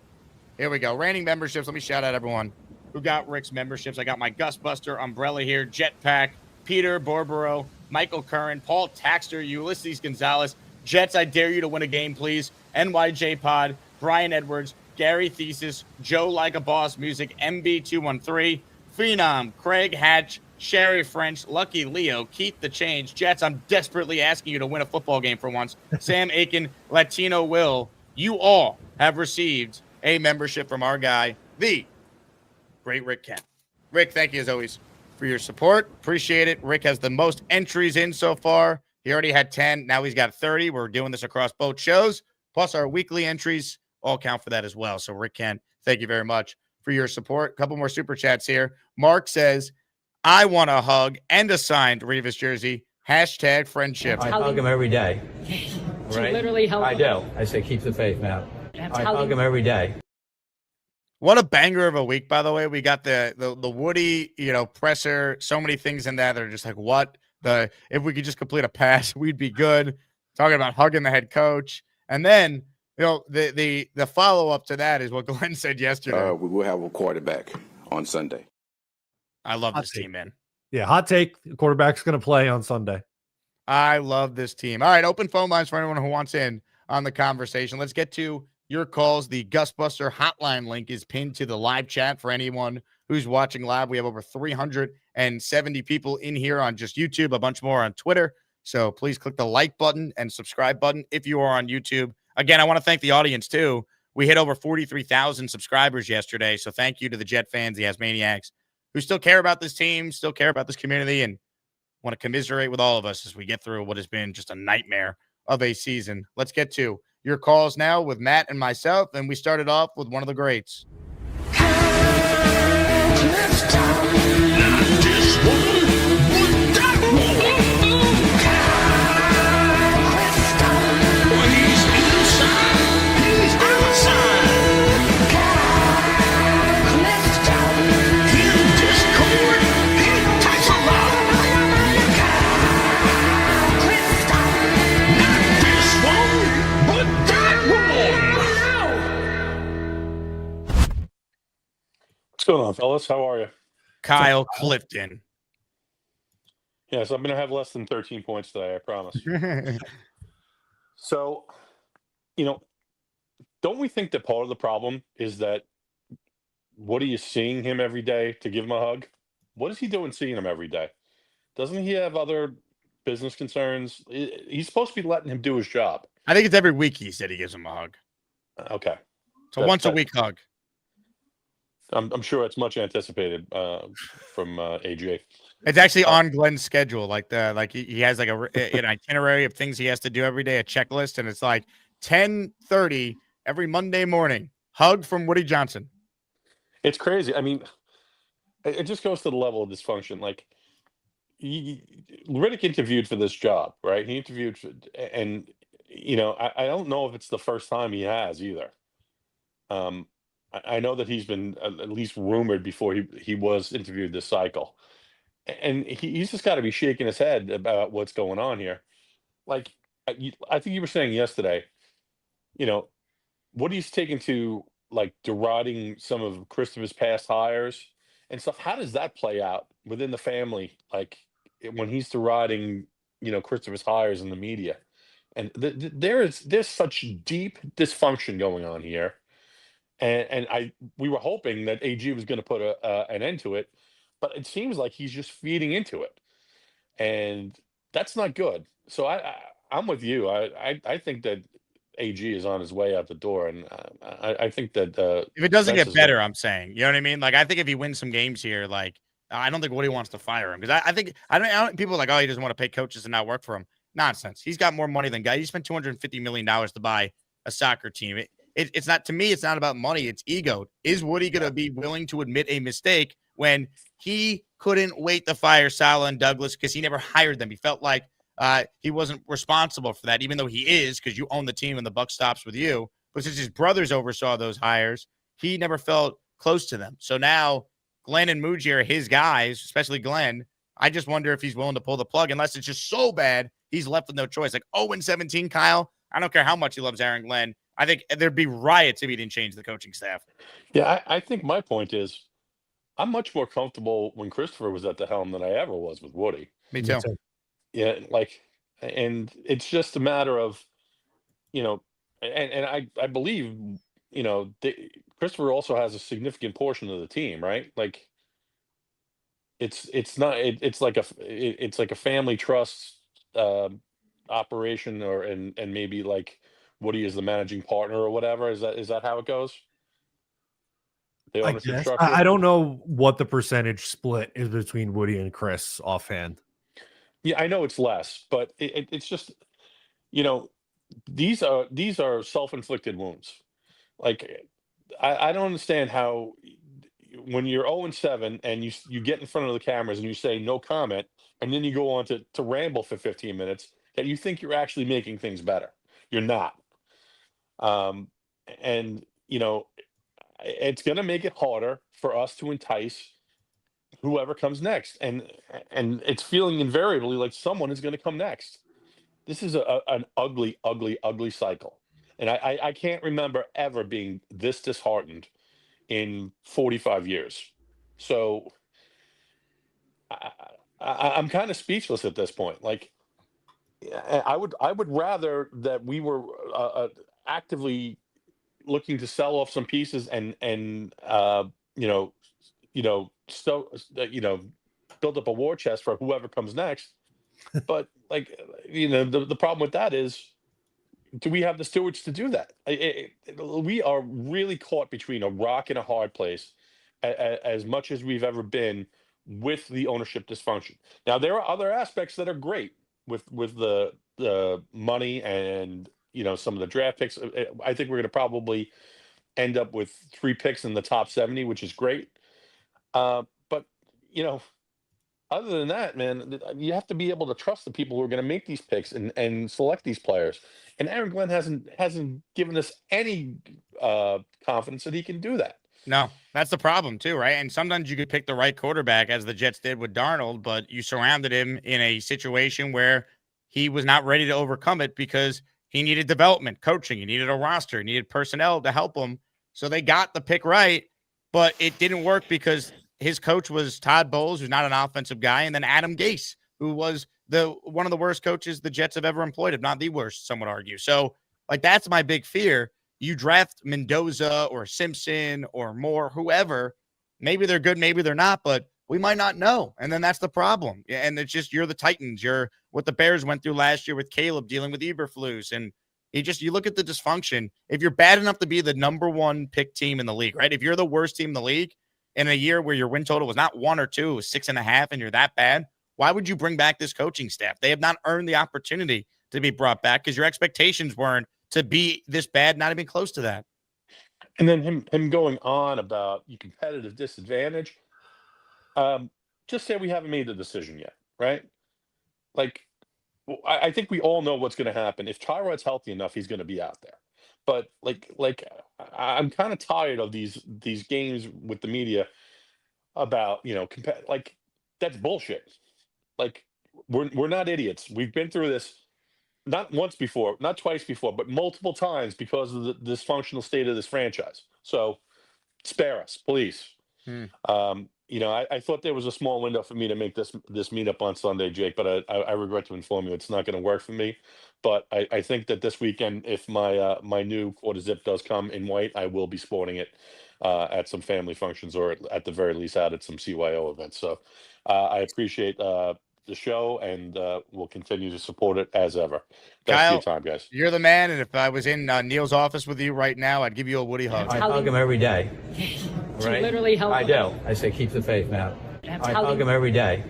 Here we go. Raining memberships. Let me shout out everyone who got Rick's memberships. I got my Gustbuster umbrella here, Jetpack, Peter Borboro, Michael Curran, Paul Taxter, Ulysses Gonzalez, Jets, I dare you to win a game, please, NYJ Pod, Brian Edwards, Gary Thesis, Joe Like a Boss Music, MB213, Phenom, Craig Hatch, Sherry French, Lucky Leo, Keith the Change, Jets, I'm desperately asking you to win a football game for once. Sam Aiken, Latino Will, you all have received a membership from our guy, the great Rick Kent. Rick, thank you as always for your support. Appreciate it. Rick has the most entries in so far. He already had 10. Now he's got 30. We're doing this across both shows. Plus our weekly entries all count for that as well. So Rick Kent, thank you very much for your support. A couple more super chats here. Mark says, I want a hug and a signed Revis jersey. Hashtag friendship. I hug him every day. Right? Literally help. I do. I say keep the faith, man. I hug him every day. What a banger of a week, by the way. We got the Woody, presser. So many things in that that are just like, what? If we could just complete a pass, we'd be good. Talking about hugging the head coach. And then, the follow-up to that is what Glenn said yesterday. We will have a quarterback on Sunday. I love this team, man. Yeah, hot take. The quarterback's going to play on Sunday. I love this team. All right, open phone lines for anyone who wants in on the conversation. Let's get to your calls. The Gusbuster hotline link is pinned to the live chat for anyone who's watching live. We have over 370 people in here on just YouTube, a bunch more on Twitter. So please click the like button and subscribe button if you are on YouTube. Again, I want to thank the audience, too. We hit over 43,000 subscribers yesterday. So thank you to the Jet fans, the Asmaniacs, who still care about this team, still care about this community, and want to commiserate with all of us as we get through what has been just a nightmare of a season. Let's get to your calls now with Matt and myself, and we started off with one of the greats. What's going on, fellas? How are you? Kyle Clifton. Yes, I'm going to have less than 13 points today, I promise. So, don't we think that part of the problem is that Woody is seeing him every day to give him a hug? What is he doing seeing him every day? Doesn't he have other business concerns? He's supposed to be letting him do his job. I think it's every week he said he gives him a hug. Okay. So once a week hug. I'm sure it's much anticipated from AJ. It's actually on Glenn's schedule. He has an itinerary of things he has to do every day, a checklist, and it's like 10:30 every Monday morning. Hug from Woody Johnson. It's crazy. I mean, it just goes to the level of dysfunction. Like, Riddick interviewed for this job, right? He interviewed, and I don't know if it's the first time he has either. I know that he's been at least rumored before he was interviewed this cycle. And he's just got to be shaking his head about what's going on here. Like, I think you were saying yesterday, what he's taken to, like, deriding some of Christopher's past hires and stuff. How does that play out within the family? Like, when he's deriding, Christopher's hires in the media. And there's such deep dysfunction going on here. And we were hoping that AG was going to put an end to it, but it seems like he's just feeding into it, and that's not good. So I'm with you. I think that AG is on his way out the door, and I think that if it doesn't get better, I'm saying, you know what I mean? Like, I think if he wins some games here, like, I don't think Woody wants to fire him, because I don't people are like, oh, he doesn't want to pay coaches and not work for him. Nonsense. He's got more money than guys. He spent $250 million to buy a soccer team. It's not, to me, it's not about money. It's ego. Is Woody going to be willing to admit a mistake when he couldn't wait to fire Saleh and Douglas because he never hired them? He felt like he wasn't responsible for that, even though he is, because you own the team and the buck stops with you. But since his brothers oversaw those hires, he never felt close to them. So now Glenn and Muji are his guys, especially Glenn. I just wonder if he's willing to pull the plug, unless it's just so bad he's left with no choice. Like 0-17, Kyle. I don't care how much he loves Aaron Glenn. I think there'd be riots if he didn't change the coaching staff. Yeah, I think my point is I'm much more comfortable when Christopher was at the helm than I ever was with Woody. Me too. Yeah, and it's just a matter of, and I believe, Christopher also has a significant portion of the team, right? Like, it's not it's like it's like a family trust operation, or and maybe like Woody is the managing partner or whatever. Is that how it goes? The I ownership guess structure. I don't know what the percentage split is between Woody and Chris offhand. Yeah, I know it's less, but it's just, you know, these are self-inflicted wounds. Like, I don't understand how when you're 0-7 and you get in front of the cameras and you say no comment, and then you go on to ramble for 15 minutes, that you think you're actually making things better. You're not. Um, and it's going to make it harder for us to entice whoever comes next, and it's feeling invariably like someone is going to come next. This is an ugly, ugly, ugly cycle, and I can't remember ever being this disheartened in 45 years. So I'm kind of speechless at this point. Like, I would rather that we were actively looking to sell off some pieces and so build up a war chest for whoever comes next. But like, the problem with that is, do we have the stewards to do that? We are really caught between a rock and a hard place, as much as we've ever been with the ownership dysfunction. Now, there are other aspects that are great with the money and some of the draft picks. I think we're going to probably end up with 3 picks in the top 70, which is great. But other than that, man, you have to be able to trust the people who are going to make these picks and select these players. And Aaron Glenn hasn't given us any confidence that he can do that. No, that's the problem too, right? And sometimes you could pick the right quarterback, as the Jets did with Darnold, but you surrounded him in a situation where he was not ready to overcome it because he needed development, coaching, he needed a roster, he needed personnel to help him. So they got the pick right, but it didn't work because his coach was Todd Bowles, who's not an offensive guy, and then Adam Gase, who was one of the worst coaches the Jets have ever employed, if not the worst, some would argue. So, like, that's my big fear. You draft Mendoza or Simpson or Moore, whoever, maybe they're good, maybe they're not, but we might not know. And then that's the problem. And it's just, you're the Titans. You're what the Bears went through last year with Caleb dealing with Eberflus. And you look at the dysfunction. If you're bad enough to be the number 1 pick team in the league, right? If you're the worst team in the league in a year where your win total was not 1 or 2, it was 6.5, and you're that bad, why would you bring back this coaching staff? They have not earned the opportunity to be brought back because your expectations weren't to be this bad, not even close to that. And then him going on about your competitive disadvantage. Just say we haven't made the decision yet, right? Like, I think we all know what's going to happen. If Tyrod's healthy enough, he's going to be out there. But like I'm kind of tired of these games with the media about like, that's bullshit. Like, we're not idiots. We've been through this not once before, not twice before, but multiple times because of the dysfunctional state of this franchise. So spare us, please. I thought there was a small window for me to make this meetup on Sunday, Jake, but I regret to inform you it's not going to work for me. But I think that this weekend, if my new quarter zip does come in white, I will be sporting it at some family functions, or at the very least out at some CYO events. So I appreciate the show, and we'll continue to support it as ever. Thanks for your time, guys. You're the man, and if I was in Neil's office with you right now, I'd give you a Woody hug. I hug him every day. Right? Literally help. I do. I say keep the faith, man. I hug him every day.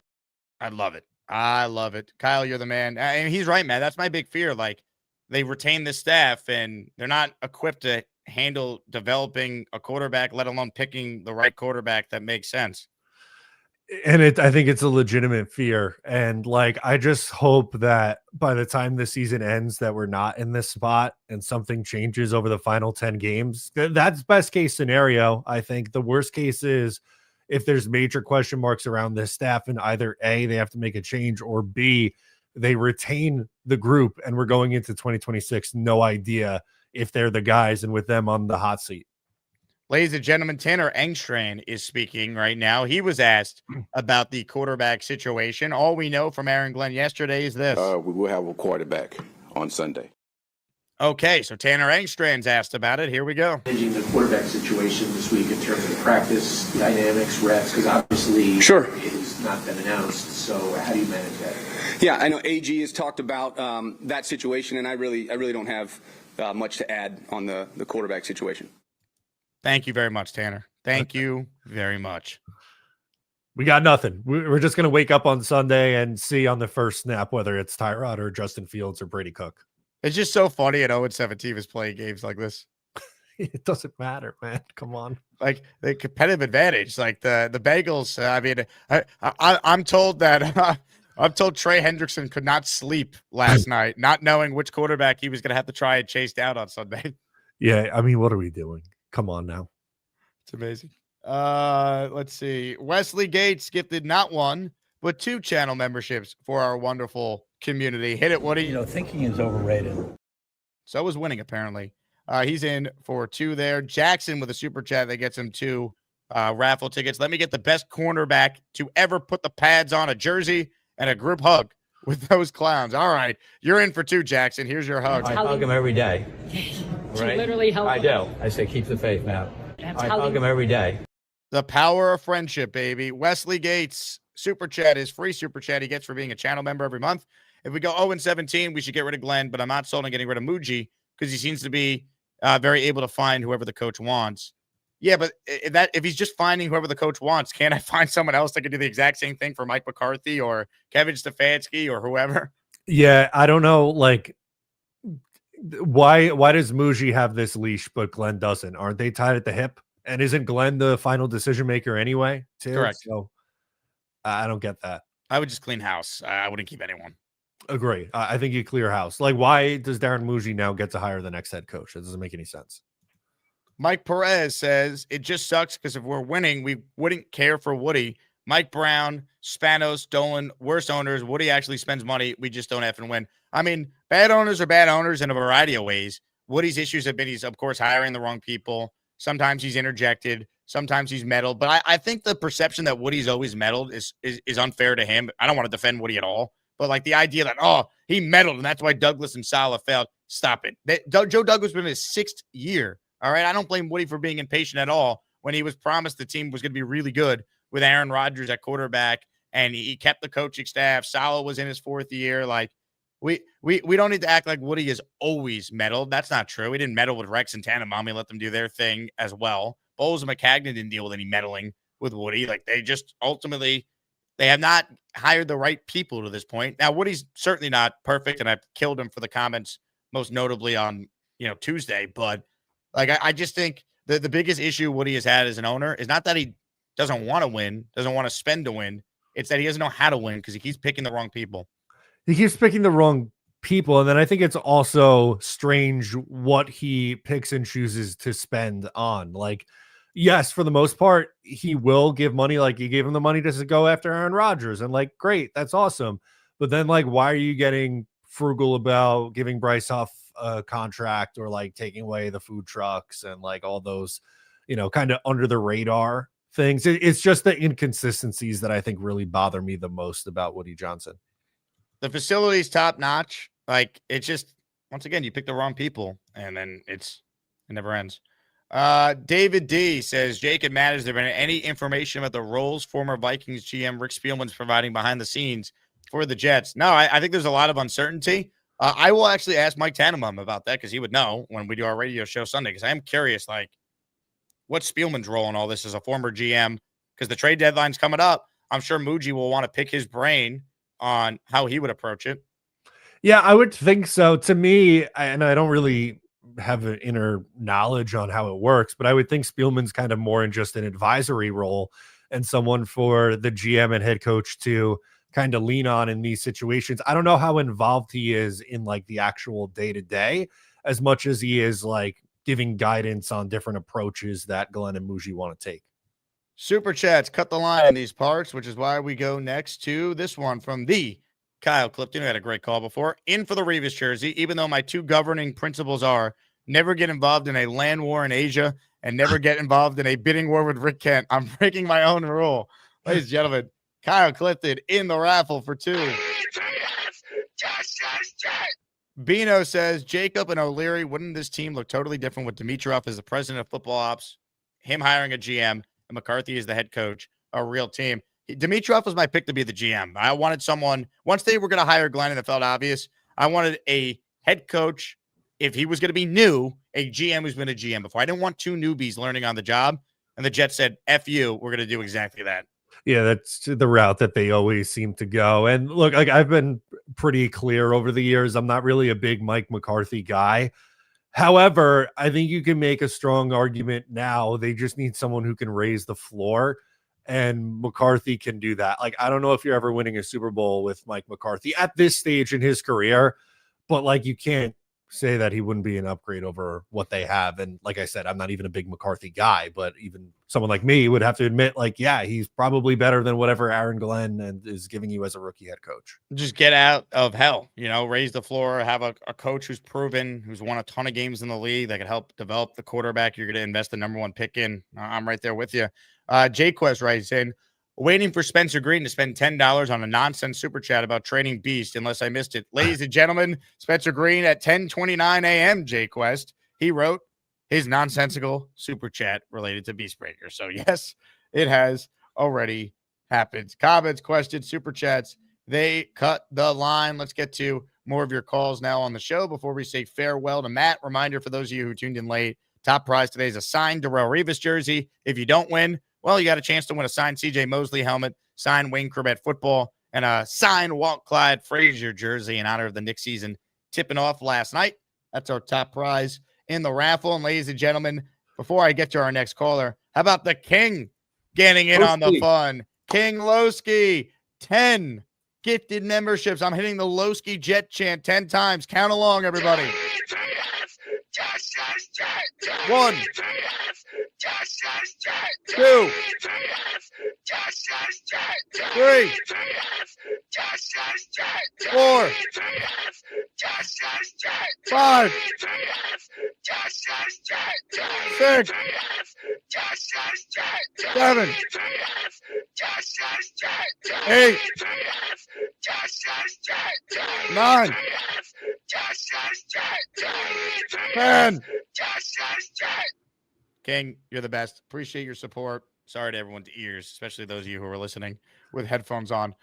I love it. I love it. Kyle, you're the man. And he's right, man. That's my big fear. Like, they retain the staff, and they're not equipped to handle developing a quarterback, let alone picking the right quarterback that makes sense. And I think it's a legitimate fear. And like, I just hope that by the time the season ends, that we're not in this spot and something changes over the final 10 games. That's best case scenario. I think the worst case is if there's major question marks around this staff, and either A, they have to make a change, or B, they retain the group and we're going into 2026. No idea if they're the guys, and with them on the hot seat. Ladies and gentlemen, Tanner Angstrand is speaking right now. He was asked about the quarterback situation. All we know from Aaron Glenn yesterday is this. We will have a quarterback on Sunday. Okay, so Tanner Angstrand's asked about it. Here we go. Managing the quarterback situation this week in terms of practice, dynamics, reps, because obviously it has not been announced. So how do you manage that? Yeah, I know AG has talked about that situation, and I really don't have much to add on the quarterback situation. Thank you very much, Tanner. Thank you very much. We got nothing. We're just going to wake up on Sunday and see on the first snap whether it's Tyrod or Justin Fields or Brady Cook. It's just so funny at 0-17 is playing games like this. It doesn't matter, man. Come on. Like the competitive advantage, like the Bengals. I mean, I'm told that I'm told Trey Hendrickson could not sleep last night, not knowing which quarterback he was going to have to try and chase down on Sunday. Yeah, I mean, what are we doing? Come on now. It's amazing. Let's see. Wesley Gates gifted not one, but 2 channel memberships for our wonderful community. Hit it, Woody. Thinking is overrated. So is winning, apparently. He's in for 2 there. Jackson with a super chat that gets him 2 raffle tickets. Let me get the best cornerback to ever put the pads on a jersey and a group hug with those clowns. All right. You're in for 2, Jackson. Here's your hug. I hug him every day. Right? Literally help. I do. I say keep the faith, Matt. I hug him every day. The power of friendship, baby. Wesley Gates, super chat is free super chat he gets for being a channel member every month. If we go 0-17, we should get rid of Glenn, but I'm not sold on getting rid of Muji because he seems to be very able to find whoever the coach wants. Yeah, but if he's just finding whoever the coach wants, can't I find someone else that could do the exact same thing for Mike McCarthy or Kevin Stefanski or whoever? Yeah, I don't know. Like, why does Muji have this leash, but Glenn doesn't? Aren't they tied at the hip? And isn't Glenn the final decision maker anyway? Too? Correct. So I don't get that. I would just clean house. I wouldn't keep anyone. Agree. I think you clear house. Like, why does Darren Muji now get to hire the next head coach? It doesn't make any sense. Mike Perez says, it just sucks because if we're winning, we wouldn't care for Woody. Mike Brown, Spanos, Dolan, worst owners. Woody actually spends money. We just don't effing win. I mean, bad owners are bad owners in a variety of ways. Woody's issues have been he's, of course, hiring the wrong people. Sometimes he's interjected. Sometimes he's meddled. But I think the perception that Woody's always meddled is unfair to him. I don't want to defend Woody at all. But like the idea that, oh, he meddled and that's why Douglas and Saleh failed. Stop it. Joe Douglas was in his 6th year. All right. I don't blame Woody for being impatient at all when he was promised the team was going to be really good with Aaron Rodgers at quarterback and he kept the coaching staff. Saleh was in his 4th year. Like we don't need to act like Woody is always meddled. That's not true. He didn't meddle with Rex and Tannenbaum. He let them do their thing as well. Bowles and McCagnon didn't deal with any meddling with Woody. Like they just ultimately they have not hired the right people to this point. Now, Woody's certainly not perfect, and I've killed him for the comments, most notably on Tuesday. But like I just think the biggest issue Woody has had as an owner is not that he doesn't want to win, doesn't want to spend to win. It's that he doesn't know how to win because he keeps picking the wrong people. He keeps picking the wrong people. And then I think it's also strange what he picks and chooses to spend on. Like, yes, for the most part, he will give money. Like he gave him the money to go after Aaron Rodgers. And like, great, that's awesome. But then like, why are you getting frugal about giving Bryce Huff a contract or like taking away the food trucks and like all those, kind of under the radar things? It's just the inconsistencies that I think really bother me the most about Woody Johnson. The facility's top notch. Like it's just, once again, you pick the wrong people and then it never ends. David D says, Jake and Matt, has there been any information about the roles former Vikings GM Rick Spielman's providing behind the scenes for the Jets? No, I think there's a lot of uncertainty. I will actually ask Mike Tannenbaum about that because he would know when we do our radio show Sunday because I am curious, like, what's Spielman's role in all this as a former GM? Because the trade deadline's coming up. I'm sure Muji will want to pick his brain on how he would approach it. Yeah, I would think so. To me, and I don't really have an inner knowledge on how it works, but I would think Spielman's kind of more in just an advisory role and someone for the GM and head coach to kind of lean on in these situations. I don't know how involved he is in like the actual day-to-day as much as he is like giving guidance on different approaches that Glenn and Muji want to take. Super chats cut the line in these parts, which is why we go next to this one from the Kyle Clifton, who had a great call before. In for the Revis jersey, even though my 2 governing principles are never get involved in a land war in Asia and never get involved in a bidding war with Rick Kent. I'm breaking my own rule. Ladies and gentlemen, Kyle Clifton in the raffle for 2. Bino says, Jacob and O'Leary, wouldn't this team look totally different with Dimitroff as the president of football ops, him hiring a GM, and McCarthy as the head coach, a real team? Dimitroff was my pick to be the GM. I wanted someone, once they were going to hire Glenn and it felt obvious, I wanted a head coach, if he was going to be new, a GM who's been a GM before. I didn't want two newbies learning on the job. And the Jets said, F you, we're going to do exactly that. Yeah, that's the route that they always seem to go. And look, like I've been pretty clear over the years, I'm not really a big Mike McCarthy guy. However, I think you can make a strong argument now. They just need someone who can raise the floor, and McCarthy can do that. Like, I don't know if you're ever winning a Super Bowl with Mike McCarthy at this stage in his career, but like you can't say that he wouldn't be an upgrade over what they have. And like I said, I'm not even a big McCarthy guy, but even someone like me would have to admit, like, yeah, he's probably better than whatever Aaron Glenn is giving you as a rookie head coach. Just get out of hell, raise the floor, have a coach who's proven, who's won a ton of games in the league that could help develop the quarterback you're going to invest the number one pick in. I'm right there with you. J-Quest writes in, waiting for Spencer Green to spend $10 on a nonsense super chat about trading Beast, unless I missed it. Ladies and gentlemen, Spencer Green at 10:29 a.m., J-Quest. He wrote his nonsensical super chat related to Beast Breaker. So, yes, it has already happened. Comments, questions, super chats, they cut the line. Let's get to more of your calls now on the show before we say farewell to Matt. Reminder for those of you who tuned in late, top prize today is a signed Darrelle Revis jersey. If you don't win, well, you got a chance to win a signed C.J. Mosley helmet, signed Wayne Corbett football, and a signed Walt Clyde Frazier jersey in honor of the Knicks season tipping off last night. That's our top prize in the raffle. And ladies and gentlemen, before I get to our next caller, how about the King getting in on the fun? King Lowski, 10 gifted memberships. I'm hitting the Lowski Jet chant 10 times. Count along, everybody. 1, 2, 3, 4, 5, 6, 7, 8, 9, 10. King, you're the best. Appreciate your support. Sorry to everyone's ears, especially those of you who are listening with headphones on.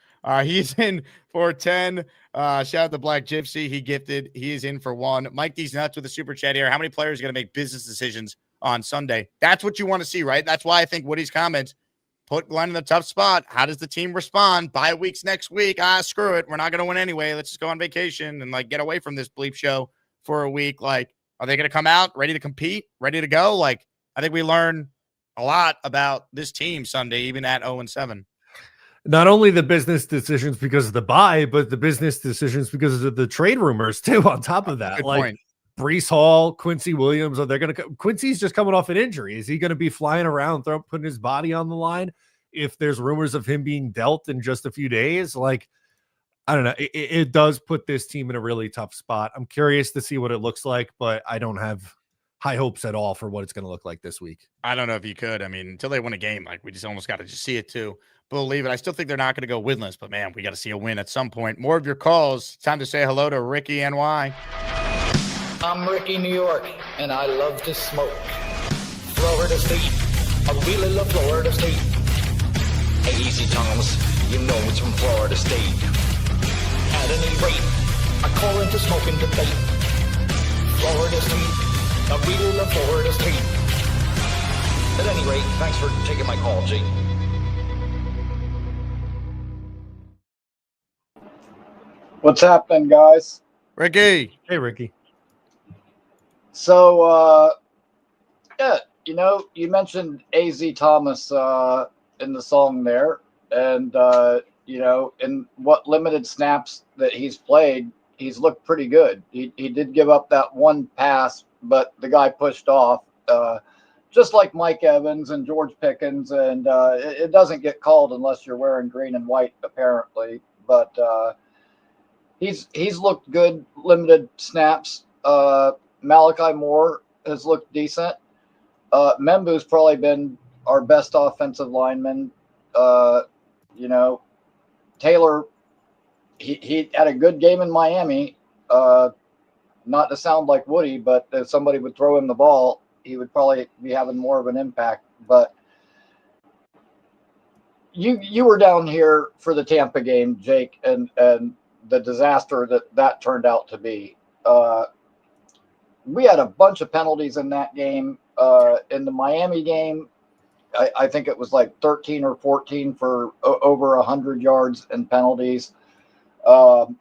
He's in for 10. Shout out to Black Gypsy. He gifted. He is in for 1. Mike D's Nuts with a super chat here. How many players are going to make business decisions on Sunday? That's what you want to see, right? That's why I think Woody's comments put Glenn in the tough spot. How does the team respond? Bye weeks next week. Screw it. We're not going to win anyway. Let's just go on vacation and get away from this bleep show for a week. Are they going to come out ready to compete, ready to go? I think we learn a lot about this team Sunday, even at 0-7. Not only the business decisions because of the bye, but the business decisions because of the trade rumors too. On top of that, Good point. Breece Hall, Quincy Williams, Quincy's just coming off an injury. Is he going to be flying around, putting his body on the line? If there's rumors of him being dealt in just a few days, I don't know. It does put this team in a really tough spot. I'm curious to see what it looks like, but I don't have high hopes at all for what it's going to look like this week. I don't know if you could. I mean, until they win a game, we just almost got to just see it too. Believe it. I still think they're not going to go winless, but man, we got to see a win at some point. More of your calls. Time to say hello to Ricky NY. I'm Ricky, New York, and I love to smoke. Florida State. I really love Florida State. Hey, easy Thomas, you know it's from Florida State. At any rate, I call into smoking debate. Florida State. I really love Florida State. At any rate, thanks for taking my call, G. What's happening, guys? Ricky. Hey, Ricky. So, yeah, you mentioned AZ Thomas in the song there. And, in what limited snaps that he's played, he's looked pretty good. He did give up that one pass, but the guy pushed off, just like Mike Evans and George Pickens. And it doesn't get called unless you're wearing green and white, apparently. But he's looked good, limited snaps. Malachi Moore has looked decent. Membu's probably been our best offensive lineman. Taylor, he had a good game in Miami. not to sound like Woody, but if somebody would throw him the ball, he would probably be having more of an impact. But you were down here for the Tampa game, Jake, and the disaster that turned out to be. We had a bunch of penalties in that game. In the Miami game, I think it was like 13 or 14 for over 100 yards and penalties. The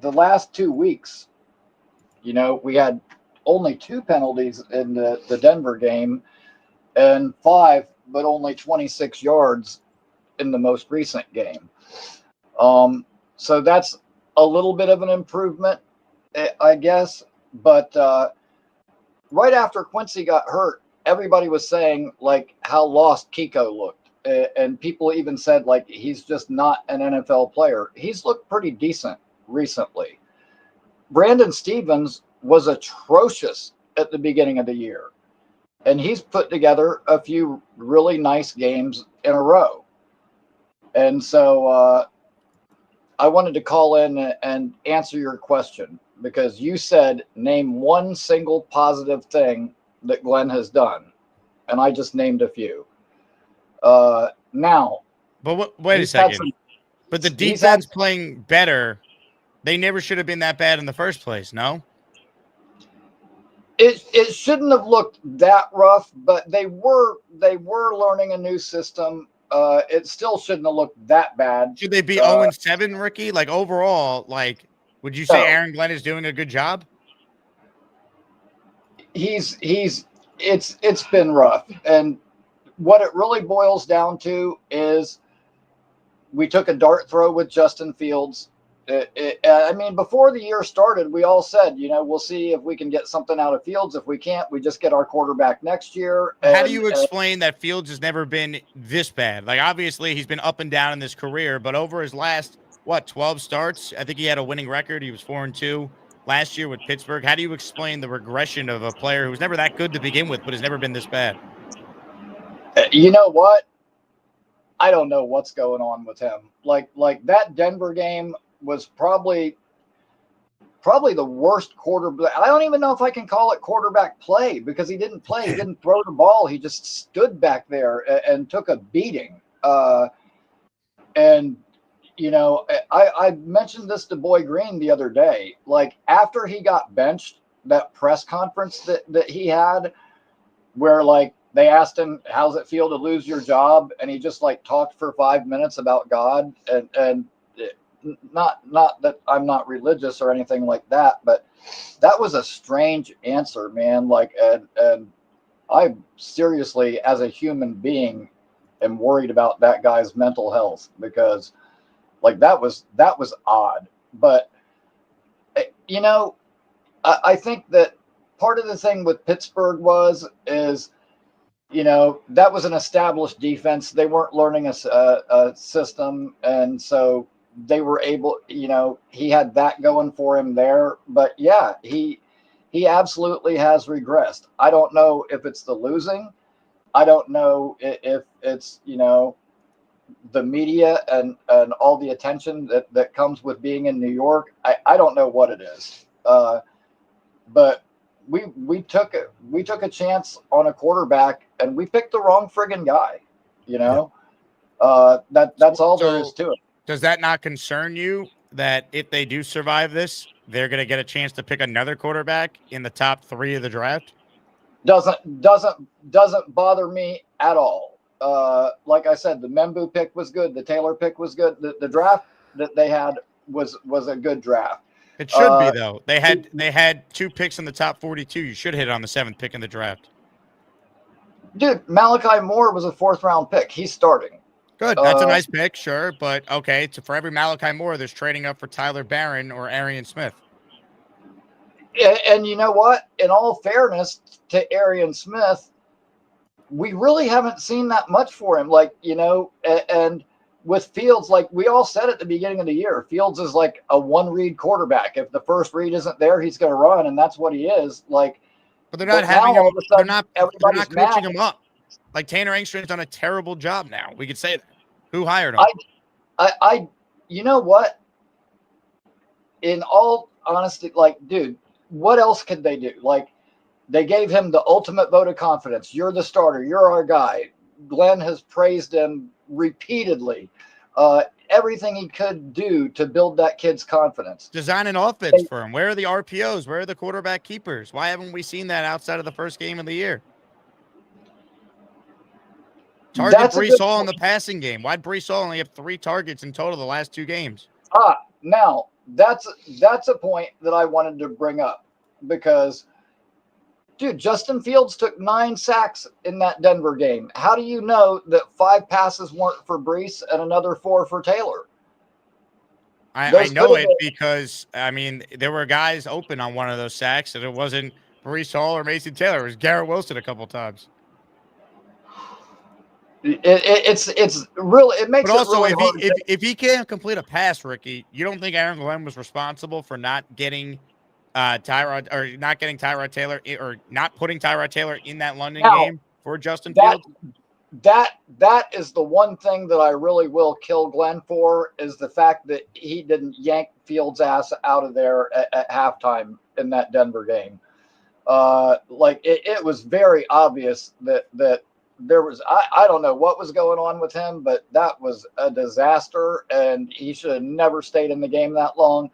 last 2 weeks, we had only 2 penalties in the Denver game and 5, but only 26 yards in the most recent game. So that's a little bit of an improvement, I guess. But right after Quincy got hurt, everybody was saying like how lost Kiko looked. And people even said like he's just not an NFL player. He's looked pretty decent recently. Brandon Stevens was atrocious at the beginning of the year. And he's put together a few really nice games in a row. And so I wanted to call in and answer your question, because you said name one single positive thing that Glenn has done. And I just named a few. Now. But wait a second. But the defense playing better, they never should have been that bad in the first place, no? It shouldn't have looked that rough, but they were learning a new system. It still shouldn't have looked that bad. Should they be 0-7, Ricky? Like overall, like would you say Aaron Glenn is doing a good job? It's been rough, and what it really boils down to is we took a dart throw with Justin Fields. I mean, before the year started, we all said, we'll see if we can get something out of Fields. If we can't, we just get our quarterback next year. How do you explain that Fields has never been this bad? Like, obviously, he's been up and down in this career, but over his last, 12 starts, I think he had a winning record. He was 4-2 last year with Pittsburgh. How do you explain the regression of a player who was never that good to begin with, but has never been this bad? You know what? I don't know what's going on with him. Like that Denver game was probably the worst quarterback. I don't even know if I can call it quarterback play, because he didn't play. He didn't throw the ball. He just stood back there and took a beating. And, I mentioned this to Boy Green the other day. Like after he got benched, that press conference that he had where like they asked him, how's it feel to lose your job? And he just like talked for 5 minutes about God and not that I'm not religious or anything like that, but that was a strange answer, man. Like, and I seriously, as a human being, am worried about that guy's mental health, because like that was odd. But I think that part of the thing with Pittsburgh is that was an established defense. They weren't learning a system, and so they were able, he had that going for him there. But yeah, he absolutely has regressed. I don't know if it's the losing. I don't know if it's, the media and all the attention that comes with being in New York. I don't know what it is. But we took a chance on a quarterback, and we picked the wrong friggin' guy, that's all there is to it. Does that not concern you that if they do survive this, they're going to get a chance to pick another quarterback in the top 3 of the draft? Doesn't bother me at all. Like I said, the Membu pick was good. The Taylor pick was good. The draft that they had was a good draft. It should be, though. They had 2 picks in the top 42. You should hit on the 7th pick in the draft. Dude, Malachi Moore was a 4th round pick. He's starting. Good. That's a nice pick, sure. But, okay, so for every Malachi Moore, there's trading up for Tyler Barron or Arian Smith. And you know what? In all fairness to Arian Smith, we really haven't seen that much for him. Like, and with Fields, like we all said at the beginning of the year, Fields is like a 1-read quarterback. If the first read isn't there, he's going to run, and that's what he is. Like, but they're not having him. They're not coaching him up. Like Tanner Angstrand's done a terrible job now. We could say that. Who hired him? You know what? honestly, like, dude, what else could they do? Like, they gave him the ultimate vote of confidence. You're the starter. You're our guy. Glenn has praised him repeatedly. Everything he could do to build that kid's confidence. Design an offense for him. Where are the RPOs? Where are the quarterback keepers? Why haven't we seen that outside of the first game of the year? Target Brees Hall in the passing game. Why'd Brees Hall only have 3 targets in total the last 2 games? Now that's a point that I wanted to bring up because, dude, Justin Fields took 9 sacks in that Denver game. How do you know that 5 passes weren't for Brees and another 4 for Taylor? I know it because, I mean, there were guys open on one of those sacks, and it wasn't Brees Hall or Mason Taylor. It was Garrett Wilson a couple times. It's really, it makes but also, it really hard. If he can't complete a pass, Ricky, you don't think Aaron Glenn was responsible for not getting Tyrod, or not getting Tyrod Taylor, or not putting Tyrod Taylor in that London game for Justin Fields? That is the one thing that I really will kill Glenn for, is the fact that he didn't yank Fields' ass out of there at halftime in that Denver game. Like it was very obvious that there was, I don't know what was going on with him, but that was a disaster, and he should have never stayed in the game that long.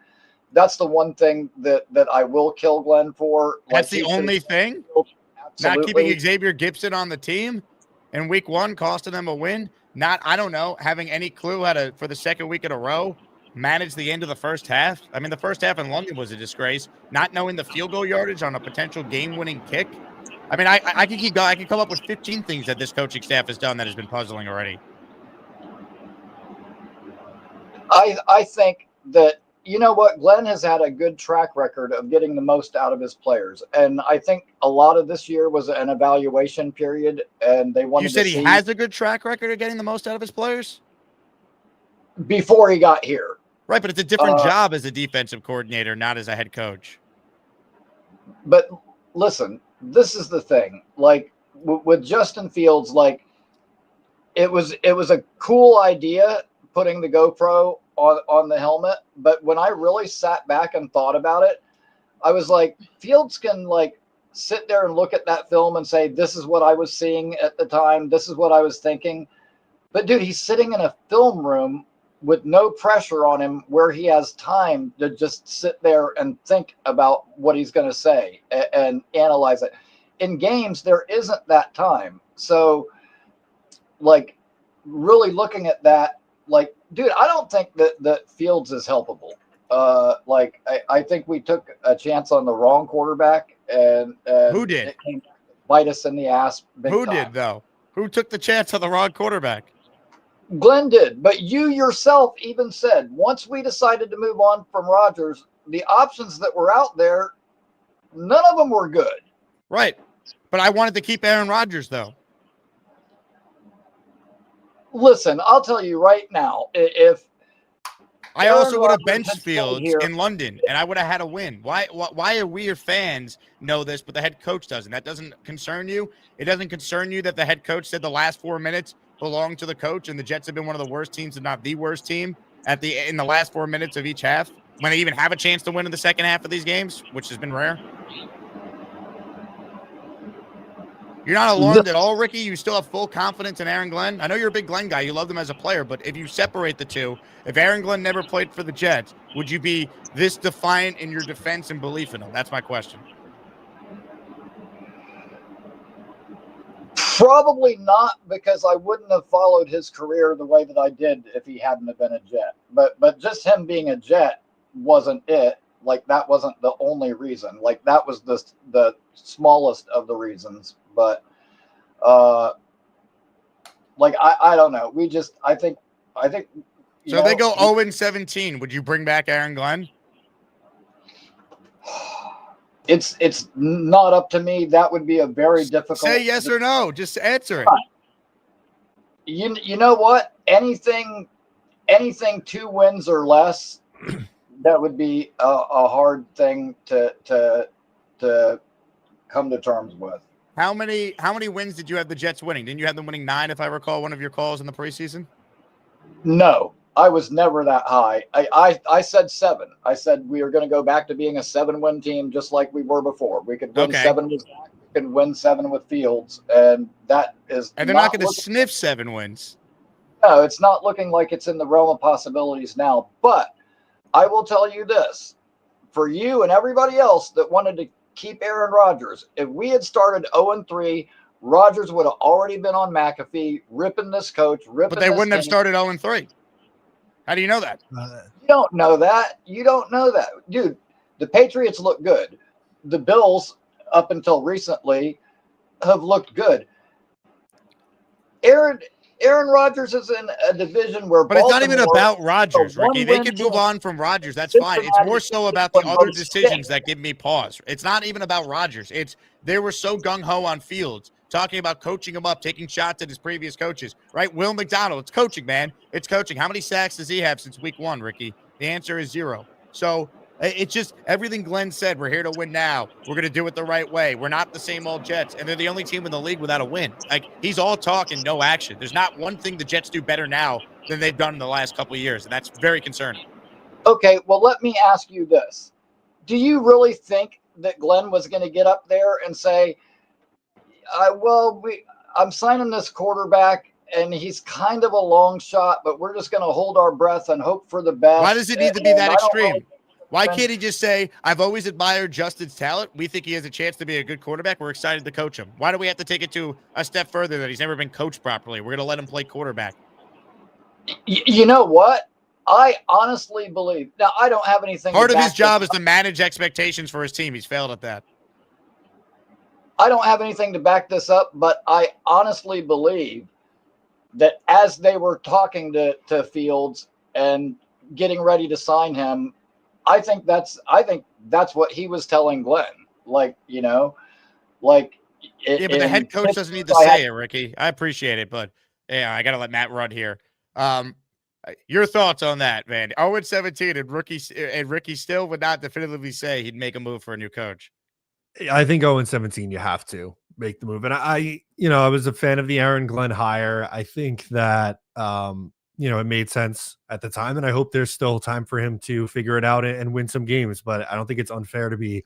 That's the one thing that I will kill Glenn for. That's the only thing? Not keeping Xavier Gibson on the team in week 1, costing them a win? Not, I don't know, having any clue how to, for the second week in a row, manage the end of the first half? I mean, the first half in London was a disgrace. Not knowing the field goal yardage on a potential game-winning kick. I mean, I can keep going. I can come up with 15 things that this coaching staff has done that has been puzzling already. I think that, you know what, Glenn has had a good track record of getting the most out of his players. And I think a lot of this year was an evaluation period, and they wanted to see. You said he has a good track record of getting the most out of his players? Before he got here. Right, but it's a different job as a defensive coordinator, not as a head coach. But listen, this is the thing. Like with Justin Fields, like it was a cool idea putting the GoPro on the helmet, but when I really sat back and thought about it, I was like, Fields can like sit there and look at that film and say, this is what I was seeing at the time, this is what I was thinking. But dude, he's sitting in a film room with no pressure on him, where he has time to just sit there and think about what he's going to say and analyze it. In games, there isn't that time. So, like, really looking at that, like, dude, I don't think that Fields is helpable. Like, I think we took a chance on the wrong quarterback, and who did? It came to bite us in the ass. Who did, though? Who took the chance on the wrong quarterback? Glenn did, but you yourself even said, once we decided to move on from Rodgers, the options that were out there, none of them were good. Right. But I wanted to keep Aaron Rodgers, though. Listen, I'll tell you right now, if I also would have benched Fields in London, and I would have had a win. Why are we, your fans, know this, but the head coach doesn't? That doesn't concern you? It doesn't concern you that the head coach said the last 4 minutes belong to the coach, and the Jets have been one of the worst teams, if not the worst team, in the last 4 minutes of each half, when they even have a chance to win in the second half of these games, which has been rare? You're not alarmed at all, Ricky? You still have full confidence in Aaron Glenn? I know you're a big Glenn guy. You loved him as a player, but if you separate the two, if Aaron Glenn never played for the Jets, would you be this defiant in your defense and belief in him? That's my question. Probably not, because I wouldn't have followed his career the way that I did if he hadn't have been a Jet. But just him being a Jet wasn't it. Like, that wasn't the only reason. Like, that was the smallest of the reasons. But, like, I don't know. I think. So they go 0-17. Would you bring back Aaron Glenn? It's not up to me. That would be a very difficult. Say yes or no. Just answer it. You know what? Anything 2 wins or less, that would be a hard thing to come to terms with. How many wins did you have the Jets winning? Didn't you have them winning 9, if I recall one of your calls in the preseason? No, I was never that high. I said 7. I said we are going to go back to being a 7-win team just like we were before. We could win 7 with Zach, we could win 7 with Fields, and that is. And they're not going to sniff 7 wins. No, it's not looking like it's in the realm of possibilities now. But I will tell you this: for you and everybody else that wanted to keep Aaron Rodgers, if we had started 0-3, Rodgers would have already been on McAfee, ripping this coach, ripping. But they wouldn't have team. started 0-3. How do you know that? You don't know that. You don't know that. Dude, the Patriots look good. The Bills, up until recently, have looked good. Aaron Rodgers is in a division where But Baltimore, it's not even about Rodgers, Ricky. They can move on from Rodgers. That's fine. It's more so about the other decisions that give me pause. It's not even about Rodgers. They were so gung-ho on Fields, talking about coaching him up, taking shots at his previous coaches, right? Will McDonald, it's coaching, man. It's coaching. How many sacks does he have since week 1, Ricky? The answer is 0. So it's just everything Glenn said. We're here to win now. We're going to do it the right way. We're not the same old Jets, and they're the only team in the league without a win. Like, he's all talk and no action. There's not one thing the Jets do better now than they've done in the last couple of years, and that's very concerning. Okay, well, let me ask you this. Do you really think that Glenn was going to get up there and say, I'm signing this quarterback, and he's kind of a long shot, but we're just going to hold our breath and hope for the best? Why does it need to be that extreme? Why can't he just say, I've always admired Justin's talent. We think he has a chance to be a good quarterback. We're excited to coach him. Why do we have to take it to a step further that he's never been coached properly? We're going to let him play quarterback. You know what? I honestly believe. Now, I don't have anything. Part of his job is to manage expectations for his team. He's failed at that. I don't have anything to back this up, but I honestly believe that as they were talking to Fields and getting ready to sign him, I think that's what he was telling Glenn. But the head coach doesn't need to say it, Ricky. I appreciate it, but yeah, I got to let Matt run here. Your thoughts on that, man? 0-17, and Ricky still would not definitively say he'd make a move for a new coach. I think 0-17, you have to make the move. And I was a fan of the Aaron Glenn hire. I think that, it made sense at the time, and I hope there's still time for him to figure it out and win some games. But I don't think it's unfair to be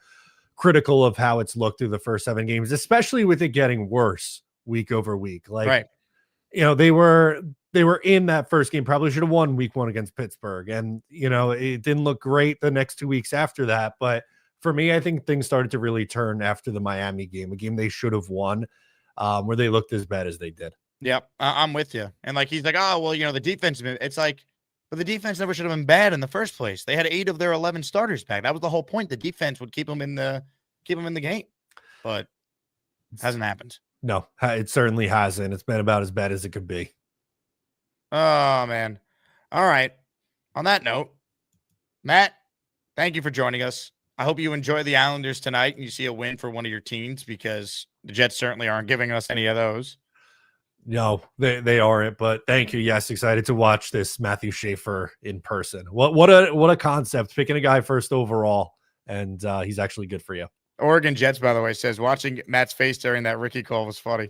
critical of how it's looked through the first 7 games, especially with it getting worse week over week. They were in that first game, probably should have won week 1 against Pittsburgh. And, it didn't look great the next 2 weeks after that. But for me, I think things started to really turn after the Miami game, a game they should have won, where they looked as bad as they did. Yep, I'm with you. And he's like, the defense. It's like, but the defense never should have been bad in the first place. They had 8 of their 11 starters back. That was the whole point. The defense would keep them in the game, but it hasn't happened. No, it certainly hasn't. It's been about as bad as it could be. Oh man. All right. On that note, Matt, thank you for joining us. I hope you enjoy the Islanders tonight and you see a win for one of your teams, because the Jets certainly aren't giving us any of those. No, they aren't, but thank you. Yes, excited to watch this Matthew Schaefer in person. What a concept, picking a guy first overall, and he's actually good for you. Oregon Jets, by the way, says watching Matt's face during that Ricky call was funny.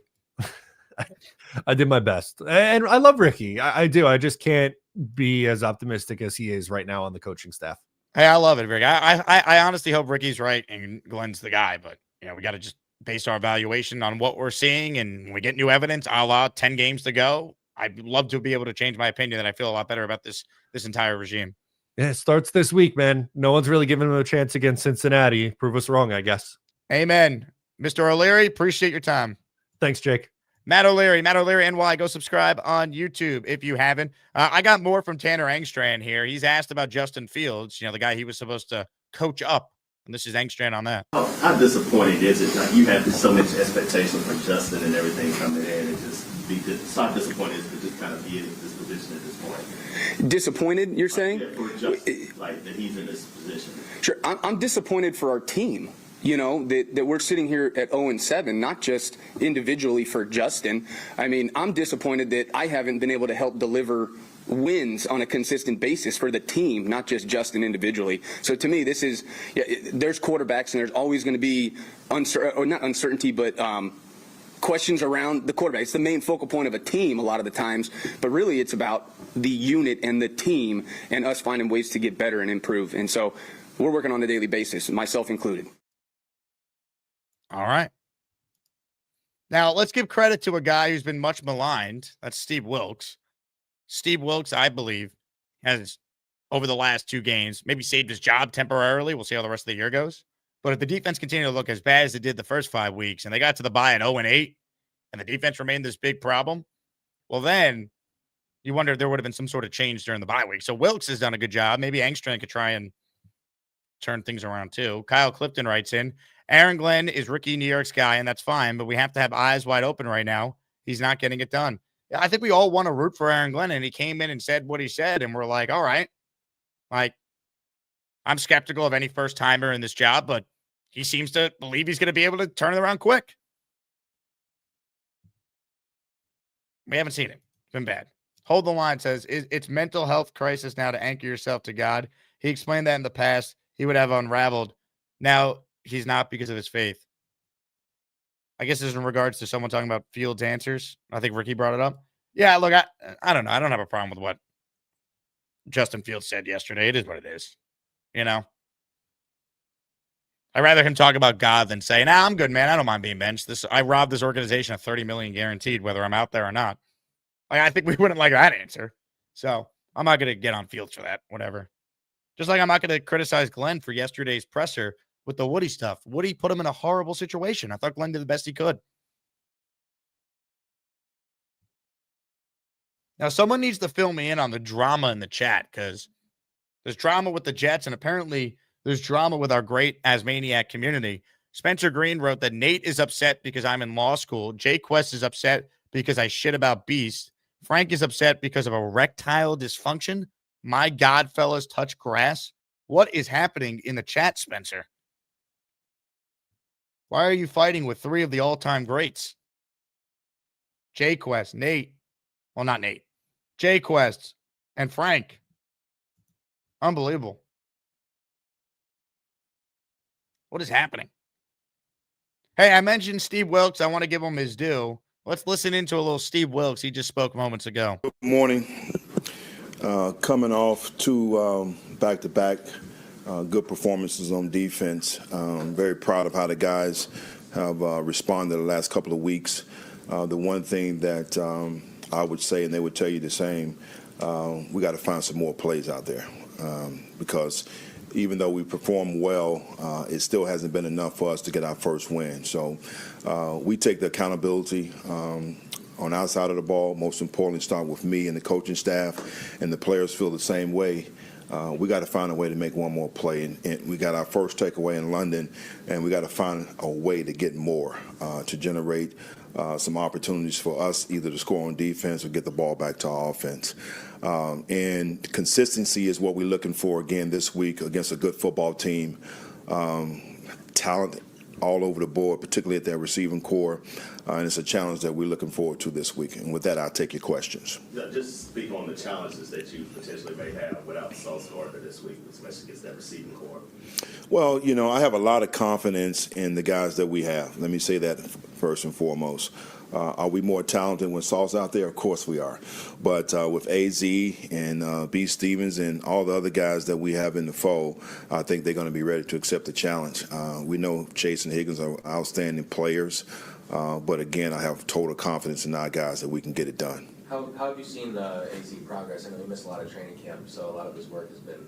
I did my best, and I love Ricky. I do. I just can't be as optimistic as he is right now on the coaching staff. Hey, I love it, Rick. I honestly hope Ricky's right and Glenn's the guy, but we got to just base our evaluation on what we're seeing, and when we get new evidence, a la 10 games to go, I'd love to be able to change my opinion, and I feel a lot better about this entire regime. Yeah, it starts this week, man. No one's really giving him a chance against Cincinnati. Prove us wrong, I guess. Amen. Mr. O'Leary, appreciate your time. Thanks, Jake. Matt O'Leary NY. Go subscribe on YouTube if you haven't. I got more from Tanner Angstrand here. He's asked about Justin Fields, the guy he was supposed to coach up. And this is Angstrand on that. How disappointing is it? Like, you had so much expectation from Justin and everything coming in, and it's not disappointed to just kind of be in this position at this point. Disappointed, you're saying? Yeah, for Justin, that he's in this position. Sure, I'm disappointed for our team. That we're sitting here at 0-7, not just individually for Justin. I mean, I'm disappointed that I haven't been able to help deliver wins on a consistent basis for the team, not just Justin individually. So to me, this is, there's quarterbacks, and there's always going to be not uncertainty, but questions around the quarterback. It's the main focal point of a team a lot of the times, but really it's about the unit and the team and us finding ways to get better and improve. And so we're working on a daily basis, myself included. All right. Now, let's give credit to a guy who's been much maligned. That's Steve Wilks. Steve Wilks, I believe, has, over the last 2 games, maybe saved his job temporarily. We'll see how the rest of the year goes. But if the defense continued to look as bad as it did the first 5 weeks, and they got to the bye at 0-8, and the defense remained this big problem, well, then you wonder if there would have been some sort of change during the bye week. So Wilks has done a good job. Maybe Angstrand could try and turn things around too. Kyle Clifton writes in, Aaron Glenn is rookie New York's guy, and that's fine, but we have to have eyes wide open right now. He's not getting it done. I think we all want to root for Aaron Glenn, and he came in and said what he said, and we're like, all right. Like, I'm skeptical of any first-timer in this job, but he seems to believe he's going to be able to turn it around quick. We haven't seen it. It's been bad. Hold the Line says, it's mental health crisis now to anchor yourself to God. He explained that in the past. He would have unraveled. Now he's not because of his faith. I guess this is in regards to someone talking about Fields' answers. I think Ricky brought it up. Yeah, look, I don't know. I don't have a problem with what Justin Fields said yesterday. It is what it is. You know? I'd rather him talk about God than say, nah, I'm good, man. I don't mind being benched. I robbed this organization of $30 million guaranteed, whether I'm out there or not. Like, I think we wouldn't like that answer. So I'm not going to get on Fields for that, whatever. Just like I'm not going to criticize Glenn for yesterday's presser with the Woody stuff. Woody put him in a horrible situation. I thought Glenn did the best he could. Now, someone needs to fill me in on the drama in the chat, because there's drama with the Jets, and apparently there's drama with our great Asmaniac community. Spencer Green wrote that Nate is upset because I'm in law school. Jay Quest is upset because I shit about Beast. Frank is upset because of erectile dysfunction. My God, fellas, touch grass. What is happening in the chat, Spencer? Why are you fighting with 3 of the all-time greats? Jay Quest, Nate. Well, not Nate. Jay Quest and Frank. Unbelievable. What is happening? Hey, I mentioned Steve Wilks. I want to give him his due. Let's listen into a little Steve Wilks. He just spoke moments ago. Good morning. Coming off 2 back-to-back good performances on defense. Very proud of how the guys have responded the last couple of weeks. The one thing that I would say, and they would tell you the same, we got to find some more plays out there because even though we perform well, it still hasn't been enough for us to get our first win. So we take the accountability on our side of the ball. Most importantly, start with me and the coaching staff, and the players feel the same way. We got to find a way to make one more play. And we got our first takeaway in London, and we got to find a way to get more, to generate some opportunities for us either to score on defense or get the ball back to our offense. And consistency is what we're looking for again this week against a good football team. Talent all over the board, particularly at their receiving core. And it's a challenge that we're looking forward to this week. And with that, I'll take your questions. Just speak on the challenges that you potentially may have without Sauce Gardner this week, especially against that receiving core. Well, you know, I have a lot of confidence in the guys that we have. Let me say that first and foremost. Are we more talented when Saul's out there? Of course we are. But with AZ and B. Stevens and all the other guys that we have in the fold, I think they're going to be ready to accept the challenge. We know Chase and Higgins are outstanding players. But again, I have total confidence in our guys that we can get it done. How have you seen the AZ progress? I know he missed a lot of training camp, so a lot of his work has been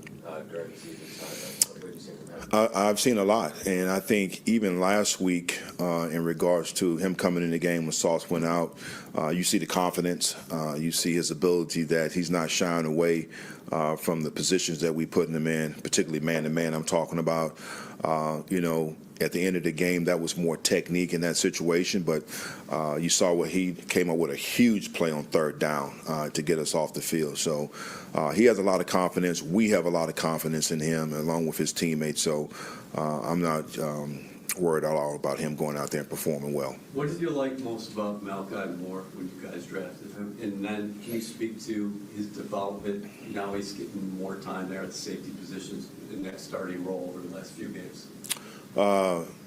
during the season. So what have you seen from him? I've seen a lot, and I think even last week, in regards to him coming in the game when Sauce went out, you see the confidence, you see his ability that he's not shying away from the positions that we put him in, particularly man-to-man I'm talking about. At the end of the game, that was more technique in that situation, but you saw what he came up with a huge play on third down to get us off the field. So he has a lot of confidence. We have a lot of confidence in him along with his teammates. So I'm not worried at all about him going out there and performing well. What did you like most about Malachi Moore when you guys drafted him? And then can you speak to his development? Now he's getting more time there at the safety positions in that starting role over the last few games.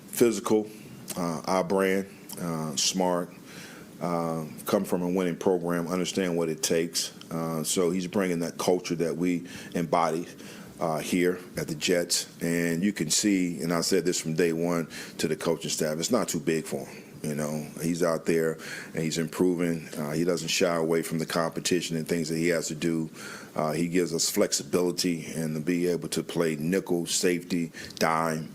Physical, our brand, smart, come from a winning program, understand what it takes. So he's bringing that culture that we embody here at the Jets. And you can see, and I said this from day one to the coaching staff, it's not too big for him. You know, he's out there and he's improving. He doesn't shy away from the competition and things that he has to do. He gives us flexibility and to be able to play nickel, safety, dime.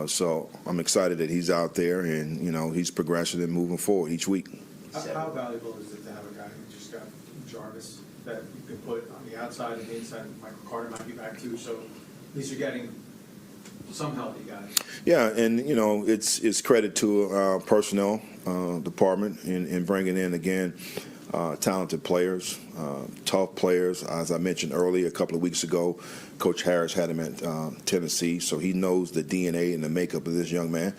So I'm excited that he's out there and, you know, he's progressing and moving forward each week. How valuable is it to have a guy who just got Jarvis that you can put on the outside and the inside? Michael Carter might be back too, so at least you're getting some healthy guys. Yeah, and you know it's credit to our personnel department in bringing in again talented players, tough players. As I mentioned earlier, a couple of weeks ago, Coach Harris had him at Tennessee, so he knows the DNA and the makeup of this young man,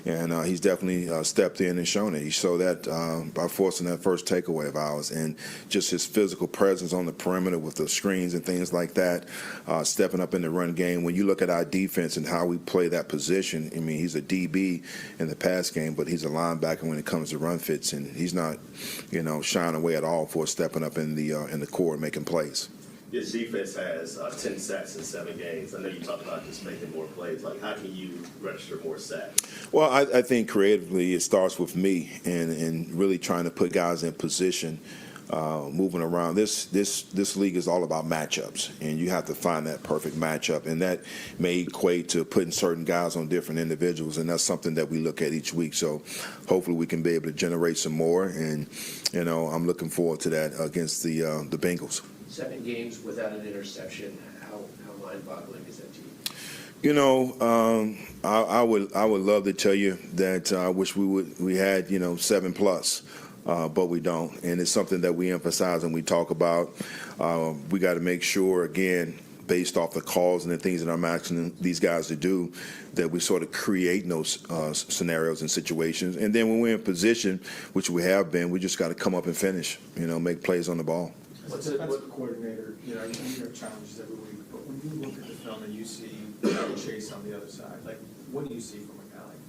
and he's definitely stepped in and shown it. He showed that by forcing that first takeaway of ours, and just his physical presence on the perimeter with the screens and things like that, stepping up in the run game. When you look at our defense and how we play that position, I mean, he's a DB in the pass game, but he's a linebacker when it comes to run fits, and he's not, you know, shying away at all for stepping up in the core and making plays. Your defense has 10 sacks in 7 games. I know you talked about just making more plays. Like, how can you register more sacks? Well, I think creatively it starts with me and really trying to put guys in position, moving around. This league is all about matchups, and you have to find that perfect matchup, and that may equate to putting certain guys on different individuals, and that's something that we look at each week. So hopefully we can be able to generate some more, and you know, I'm looking forward to that against the Bengals. 7 games without an interception. How mind-boggling is that to you? You know, I would love to tell you that I wish we had 7+, but we don't, and it's something that we emphasize and we talk about. We got to make sure, again, based off the calls and the things that I'm asking these guys to do, that we sort of create those scenarios and situations, and then when we're in position, which we have been, we just got to come up and finish. Make plays on the ball. As a defensive coordinator, you have challenges every week, but when you look at the film and you see Chase on the other side, like, what do you see from a guy like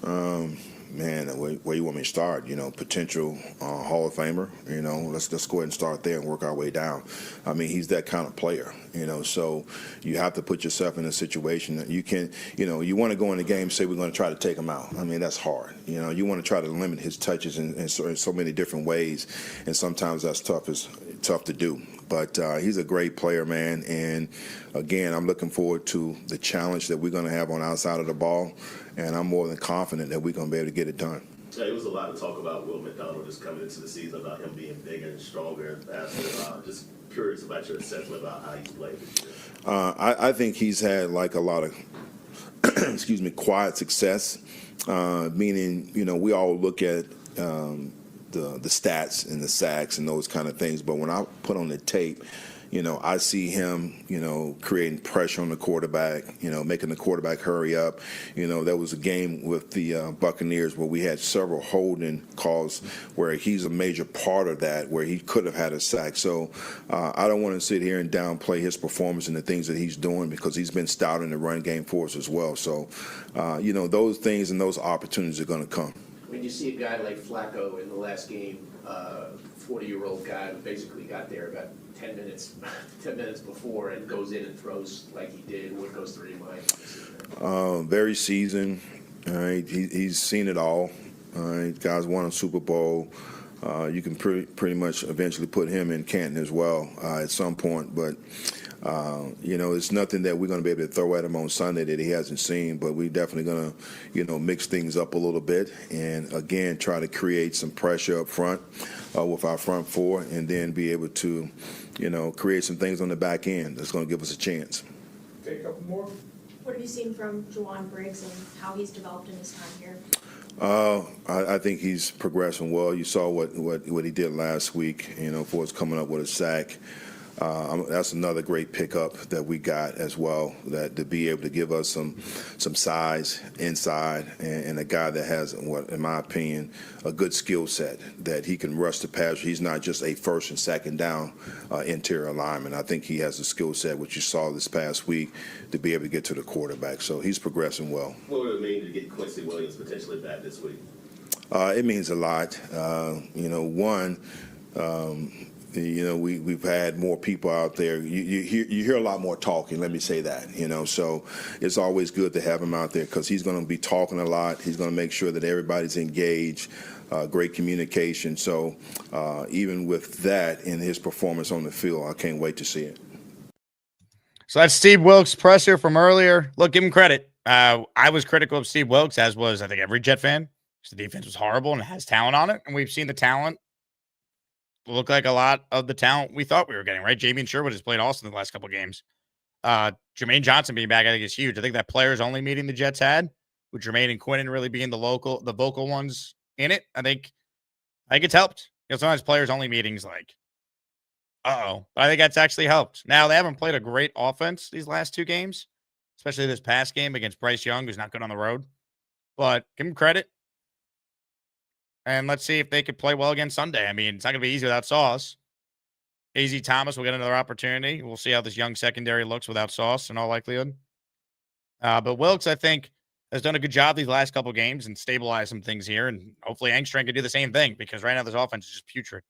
that? Man, where you want me to start? Potential Hall of Famer. Let's go ahead and start there and work our way down. I mean, he's that kind of player. So you have to put yourself in a situation that you can. You want to go in the game and say we're going to try to take him out. I mean, that's hard. You want to try to limit his touches in so many different ways, and sometimes that's tough to do. But he's a great player, man. And again, I'm looking forward to the challenge that we're going to have on our side of the ball. And I'm more than confident that we're going to be able to get it done. Yeah, it was a lot of talk about Will McDonald just coming into the season, about him being bigger and stronger. Just curious about your assessment about how he's played this year. I think he's had like a lot of, quiet success, meaning, we all look at the stats and the sacks and those kind of things. But when I put on the tape, I see him, creating pressure on the quarterback, making the quarterback hurry up. There was a game with the Buccaneers where we had several holding calls where he's a major part of that, where he could have had a sack. So I don't want to sit here and downplay his performance and the things that he's doing, because he's been stout in the run game for us as well. So, those things and those opportunities are going to come. When you see a guy like Flacco in the last game, 40-year-old guy who basically got there about 10 minutes before and goes in and throws like he did, what goes through your mind? Very seasoned. All right, he's seen it all. All right, guys won a Super Bowl. You can pretty much eventually put him in Canton as well at some point, but. It's nothing that we're going to be able to throw at him on Sunday that he hasn't seen, but we're definitely going to, mix things up a little bit and, again, try to create some pressure up front with our front four, and then be able to, create some things on the back end that's going to give us a chance. Take a couple more. What have you seen from Juwan Briggs and how he's developed in his time here? I think he's progressing well. You saw what he did last week, for us coming up with a sack. That's another great pickup that we got as well, that to be able to give us some size inside, and a guy that has, in my opinion, a good skill set, that he can rush the passer. He's not just a first and second down interior lineman. I think he has the skill set, which you saw this past week, to be able to get to the quarterback. So he's progressing well. What would it mean to get Quincy Williams potentially back this week? It means a lot. We've had more people out there. You hear a lot more talking. Let me say that. So it's always good to have him out there because he's going to be talking a lot. He's going to make sure that everybody's engaged. Great communication. So even with that in his performance on the field, I can't wait to see it. So that's Steve Wilks' presser from earlier. Look, give him credit. I was critical of Steve Wilks, as was, I think, every Jet fan. The defense was horrible and it has talent on it. And we've seen the talent look like a lot of the talent we thought we were getting, right? Jamie Sherwood has played awesome in the last couple of games. Jermaine Johnson being back, I think, is huge. I think that players only meeting the Jets had, with Jermaine and Quinnen really being the vocal ones in it. I think it's helped. Sometimes players only meetings but I think that's actually helped. Now, they haven't played a great offense these last two games, especially this past game against Bryce Young, who's not good on the road. But give him credit. And let's see if they could play well again Sunday. I mean, it's not going to be easy without Sauce. AZ Thomas will get another opportunity. We'll see how this young secondary looks without Sauce in all likelihood. But Wilks, I think, has done a good job these last couple games and stabilized some things here. And hopefully Angstrand can do the same thing because right now this offense is just putrid.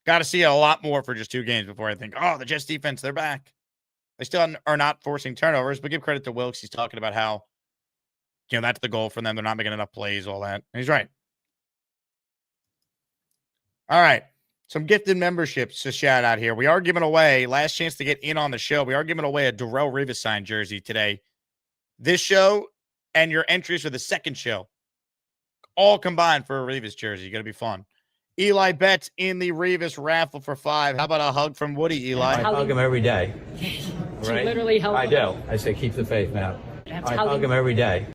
Got to see a lot more for just 2 games before I think, the Jets defense, they're back. They still are not forcing turnovers, but give credit to Wilks. He's talking about how that's the goal for them. They're not making enough plays, all that. And he's right. All right. Some gifted memberships to shout out here. We are giving away, last chance to get in on the show, we are giving away a Darrell Revis signed jersey today. This show and your entries for the second show, all combined for a Revis jersey. Going to be fun. Eli bets in the Revis raffle for 5. How about a hug from Woody, Eli? I hug him every day. Right? Literally help. I do. I say keep the faith, man. I hug him every day.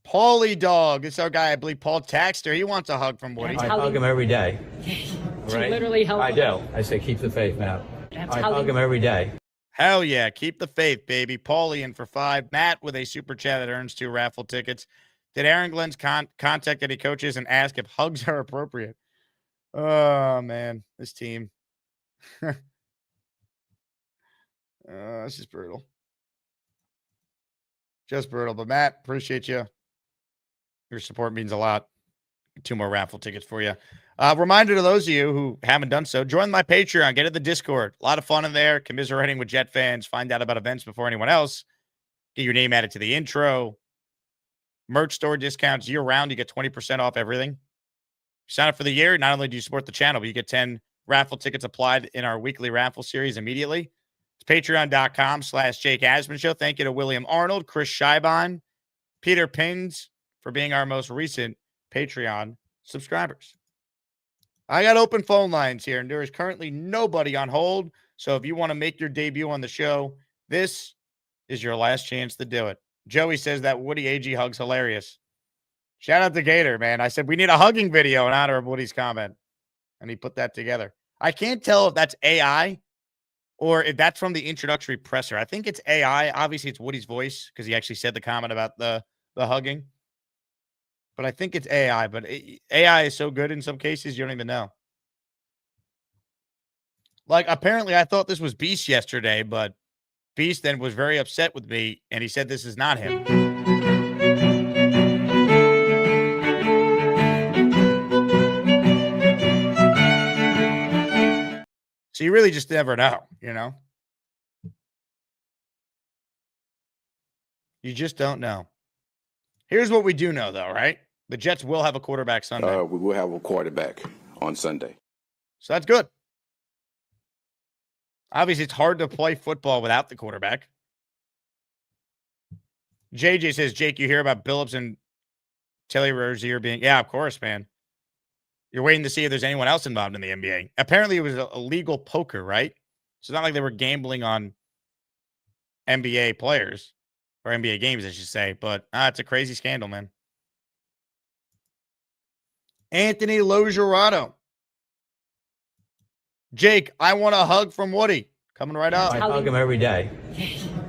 Paulie Dog. It's our guy, I believe, Paul Taxter. He wants a hug from Woody. I hug him every day. Right? Literally help. I do. I say keep the faith, man. I hug him every day. Hell yeah. Keep the faith, baby. Paulie in for 5. Matt with a super chat that earns 2 raffle tickets. Did Aaron Glenn's contact any coaches and ask if hugs are appropriate? Oh, man. This team. It's just brutal. Just brutal. But, Matt, appreciate you. Your support means a lot. 2 more raffle tickets for you. Reminder to those of you who haven't done so, join my Patreon. Get in the Discord. A lot of fun in there. Commiserating with Jet fans. Find out about events before anyone else. Get your name added to the intro. Merch store discounts year-round. You get 20% off everything. Sign up for the year. Not only do you support the channel, but you get 10 raffle tickets applied in our weekly raffle series immediately. It's patreon.com/Jake Asman Show. Thank you to William Arnold, Chris Scheibon, Peter Pins for being our most recent Patreon subscribers. I got open phone lines here, and there is currently nobody on hold. So if you want to make your debut on the show, this is your last chance to do it. Joey says that Woody AG hug's hilarious. Shout out to Gator, man. I said we need a hugging video in honor of Woody's comment, and he put that together. I can't tell if that's AI or if that's from the introductory presser. I think it's AI. Obviously, it's Woody's voice because he actually said the comment about the hugging. But I think it's AI. But AI is so good in some cases, you don't even know. Apparently, I thought this was Beast yesterday, but Beast then was very upset with me, and he said this is not him. So you really just never know, You just don't know. Here's what we do know, though, right? The Jets will have a quarterback Sunday. We will have a quarterback on Sunday. So that's good. Obviously, it's hard to play football without the quarterback. JJ says, Jake, you hear about Billups and Telly Rozier being... Yeah, of course, man. You're waiting to see if there's anyone else involved in the NBA. Apparently, it was a legal poker, right? So it's not like they were gambling on NBA players or NBA games, I should say. But it's a crazy scandal, man. Anthony Logerato. Jake, I want a hug from Woody. Coming right up. I hug him every day.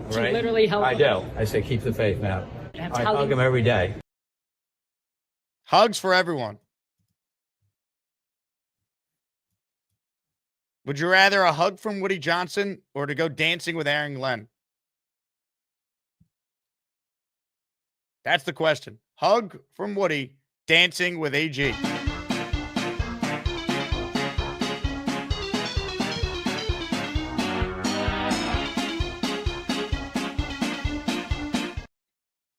Right? Literally help. I do. I say keep the faith, man. I hug him every day. Hugs for everyone. Would you rather a hug from Woody Johnson or to go dancing with Aaron Glenn? That's the question. Hug from Woody, dancing with AG.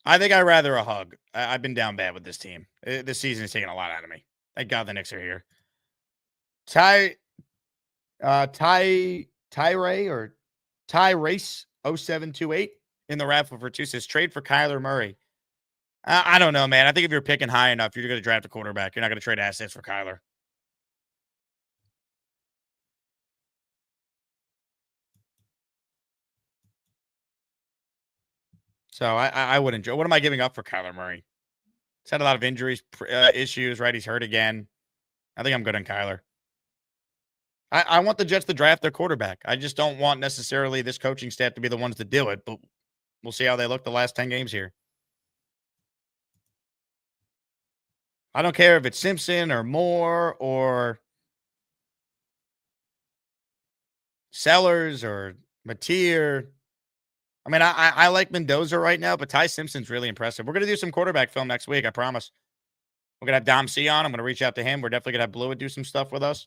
I think I'd rather a hug. I've been down bad with this team. This season is taking a lot out of me. Thank God the Knicks are here. Ty Race 0728 in the raffle for 2 says trade for Kyler Murray. I don't know, man. I think if you're picking high enough, you're going to draft a quarterback. You're not going to trade assets for Kyler. So I wouldn't. What am I giving up for Kyler Murray? He's had a lot of injuries, issues, right? He's hurt again. I think I'm good on Kyler. I want the Jets to draft their quarterback. I just don't want necessarily this coaching staff to be the ones to do it, but we'll see how they look the last 10 games here. I don't care if it's Simpson or Moore or Sellers or Mateer. I mean, I like Mendoza right now, but Ty Simpson's really impressive. We're going to do some quarterback film next week, I promise. We're going to have Dom C on. I'm going to reach out to him. We're definitely going to have Blewett do some stuff with us.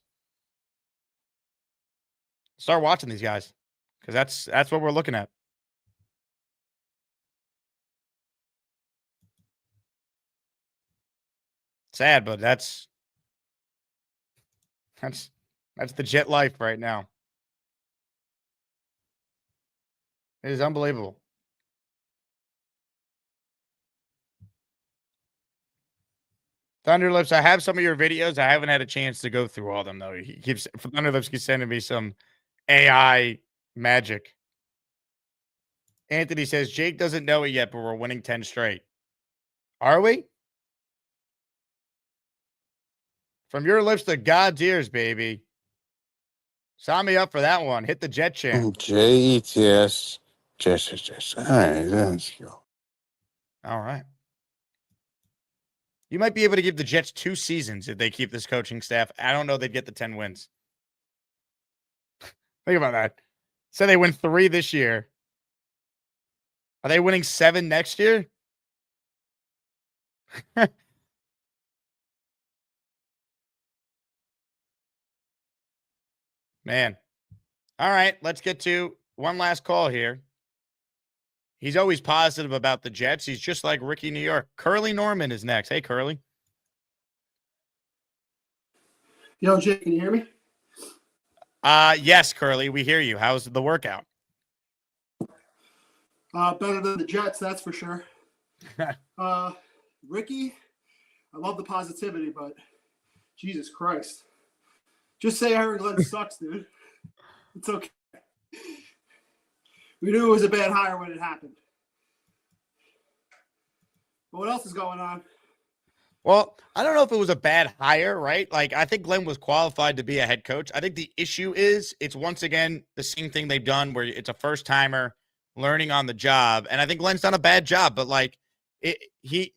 Start watching these guys because that's what we're looking at. Sad, but that's the Jet life right now. It is unbelievable. Thunderlips, I have some of your videos. I haven't had a chance to go through all of them, though. Thunderlips keeps sending me some AI magic. Anthony says, Jake doesn't know it yet, but we're winning 10 straight. Are we? From your lips to God's ears, baby. Sign me up for that one. Hit the Jet chant. J-E-T-S. Yes. All right, let's go. All right. You might be able to give the Jets 2 seasons if they keep this coaching staff. I don't know they'd get the 10 wins. Think about that. So they win 3 this year. Are they winning 7 next year? Man. All right, let's get to one last call here. He's always positive about the Jets. He's just like Ricky New York. Curly Norman is next. Hey, Curly. Yo, Jake, can you hear me? Yes, Curly, we hear you. How's the workout? Better than the Jets, that's for sure. Ricky, I love the positivity, but Jesus Christ. Just say Aaron Glenn sucks, dude. It's okay. We knew it was a bad hire when it happened. But what else is going on? Well, I don't know if it was a bad hire, right? Like, I think Glenn was qualified to be a head coach. I think the issue is it's once again the same thing they've done where it's a first-timer learning on the job. And I think Glenn's done a bad job, but, like, he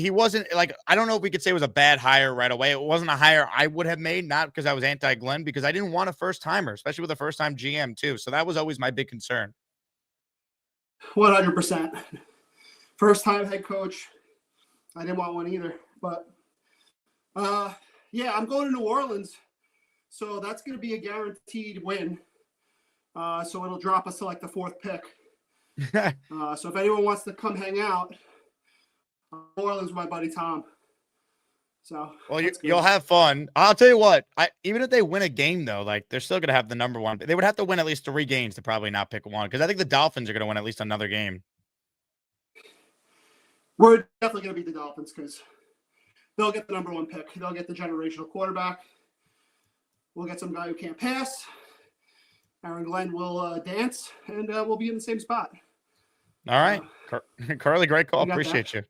wasn't, like, I don't know if we could say it was a bad hire right away. It wasn't a hire I would have made, not because I was anti-Glenn, because I didn't want a first-timer, especially with a first-time GM, too. So that was always my big concern. 100%. First-time head coach. I didn't want one either. But, yeah, I'm going to New Orleans. So that's going to be a guaranteed win. So it'll drop us to, like, the 4th pick. So if anyone wants to come hang out, New Orleans with my buddy Tom. So well, you'll have fun. I'll tell you what. Even if they win a game, though, like they're still going to have the number one. They would have to win at least 3 games to probably not pick one because I think the Dolphins are going to win at least another game. We're definitely going to beat the Dolphins because they'll get the number 1 pick. They'll get the generational quarterback. We'll get some guy who can't pass. Aaron Glenn will dance, and we'll be in the same spot. All right. Carly, great call. Appreciate you.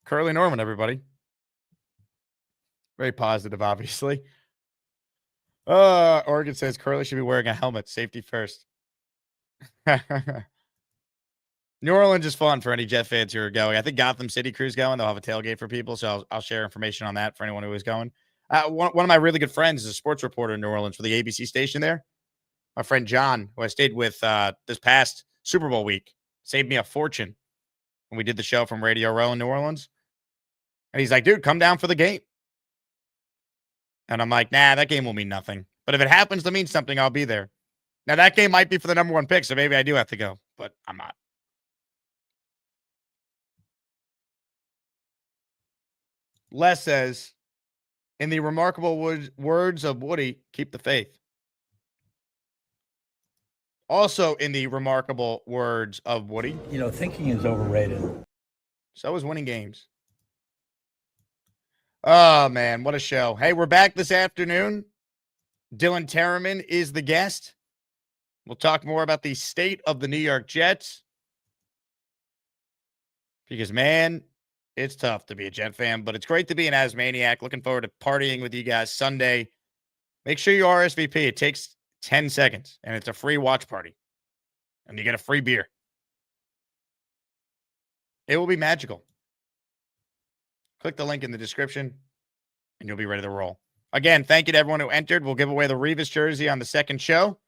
Curly Norman, everybody. Very positive, obviously. Oregon says Curly should be wearing a helmet. Safety first. New Orleans is fun for any Jet fans who are going. I think Gotham City crew's going. They'll have a tailgate for people, so I'll share information on that for anyone who is going. One of my really good friends is a sports reporter in New Orleans for the ABC station there. My friend John, who I stayed with this past Super Bowl week. Saved me a fortune when we did the show from Radio Row in New Orleans. And he's like, dude, come down for the game. And I'm like, nah, that game will mean nothing. But if it happens to mean something, I'll be there. Now, that game might be for the number 1 pick, so maybe I do have to go, but I'm not. Les says, in the remarkable words of Woody, keep the faith. Also in the remarkable words of Woody. You know, thinking is overrated. So is winning games. Oh, man, what a show. Hey, we're back this afternoon. Dylan Terraman is the guest. We'll talk more about the state of the New York Jets. Because, man, it's tough to be a Jet fan, but it's great to be an Asmaniac. Looking forward to partying with you guys Sunday. Make sure you RSVP. It takes 10 seconds, and it's a free watch party. And you get a free beer. It will be magical. Click the link in the description, and you'll be ready to roll. Again, thank you to everyone who entered. We'll give away the Revis jersey on the second show.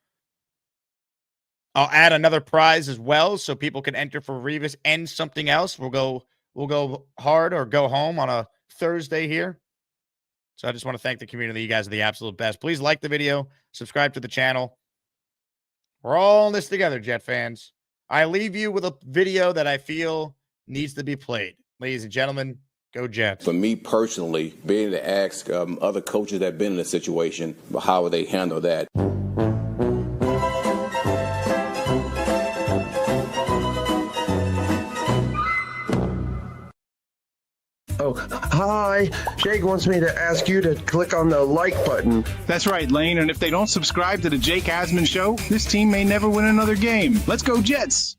I'll add another prize as well, so people can enter for Revis and something else. We'll go hard or go home on a Thursday here. So I just want to thank the community. You guys are the absolute best. Please like the video, subscribe to the channel. We're all in this together, Jet fans. I leave you with a video that I feel needs to be played. Ladies and gentlemen, go Jets. For me personally, being able to ask other coaches that have been in a situation, how would they handle that? Oh, hi. Jake wants me to ask you to click on the like button. That's right, Lane. And if they don't subscribe to the Jake Asman Show, this team may never win another game. Let's go Jets.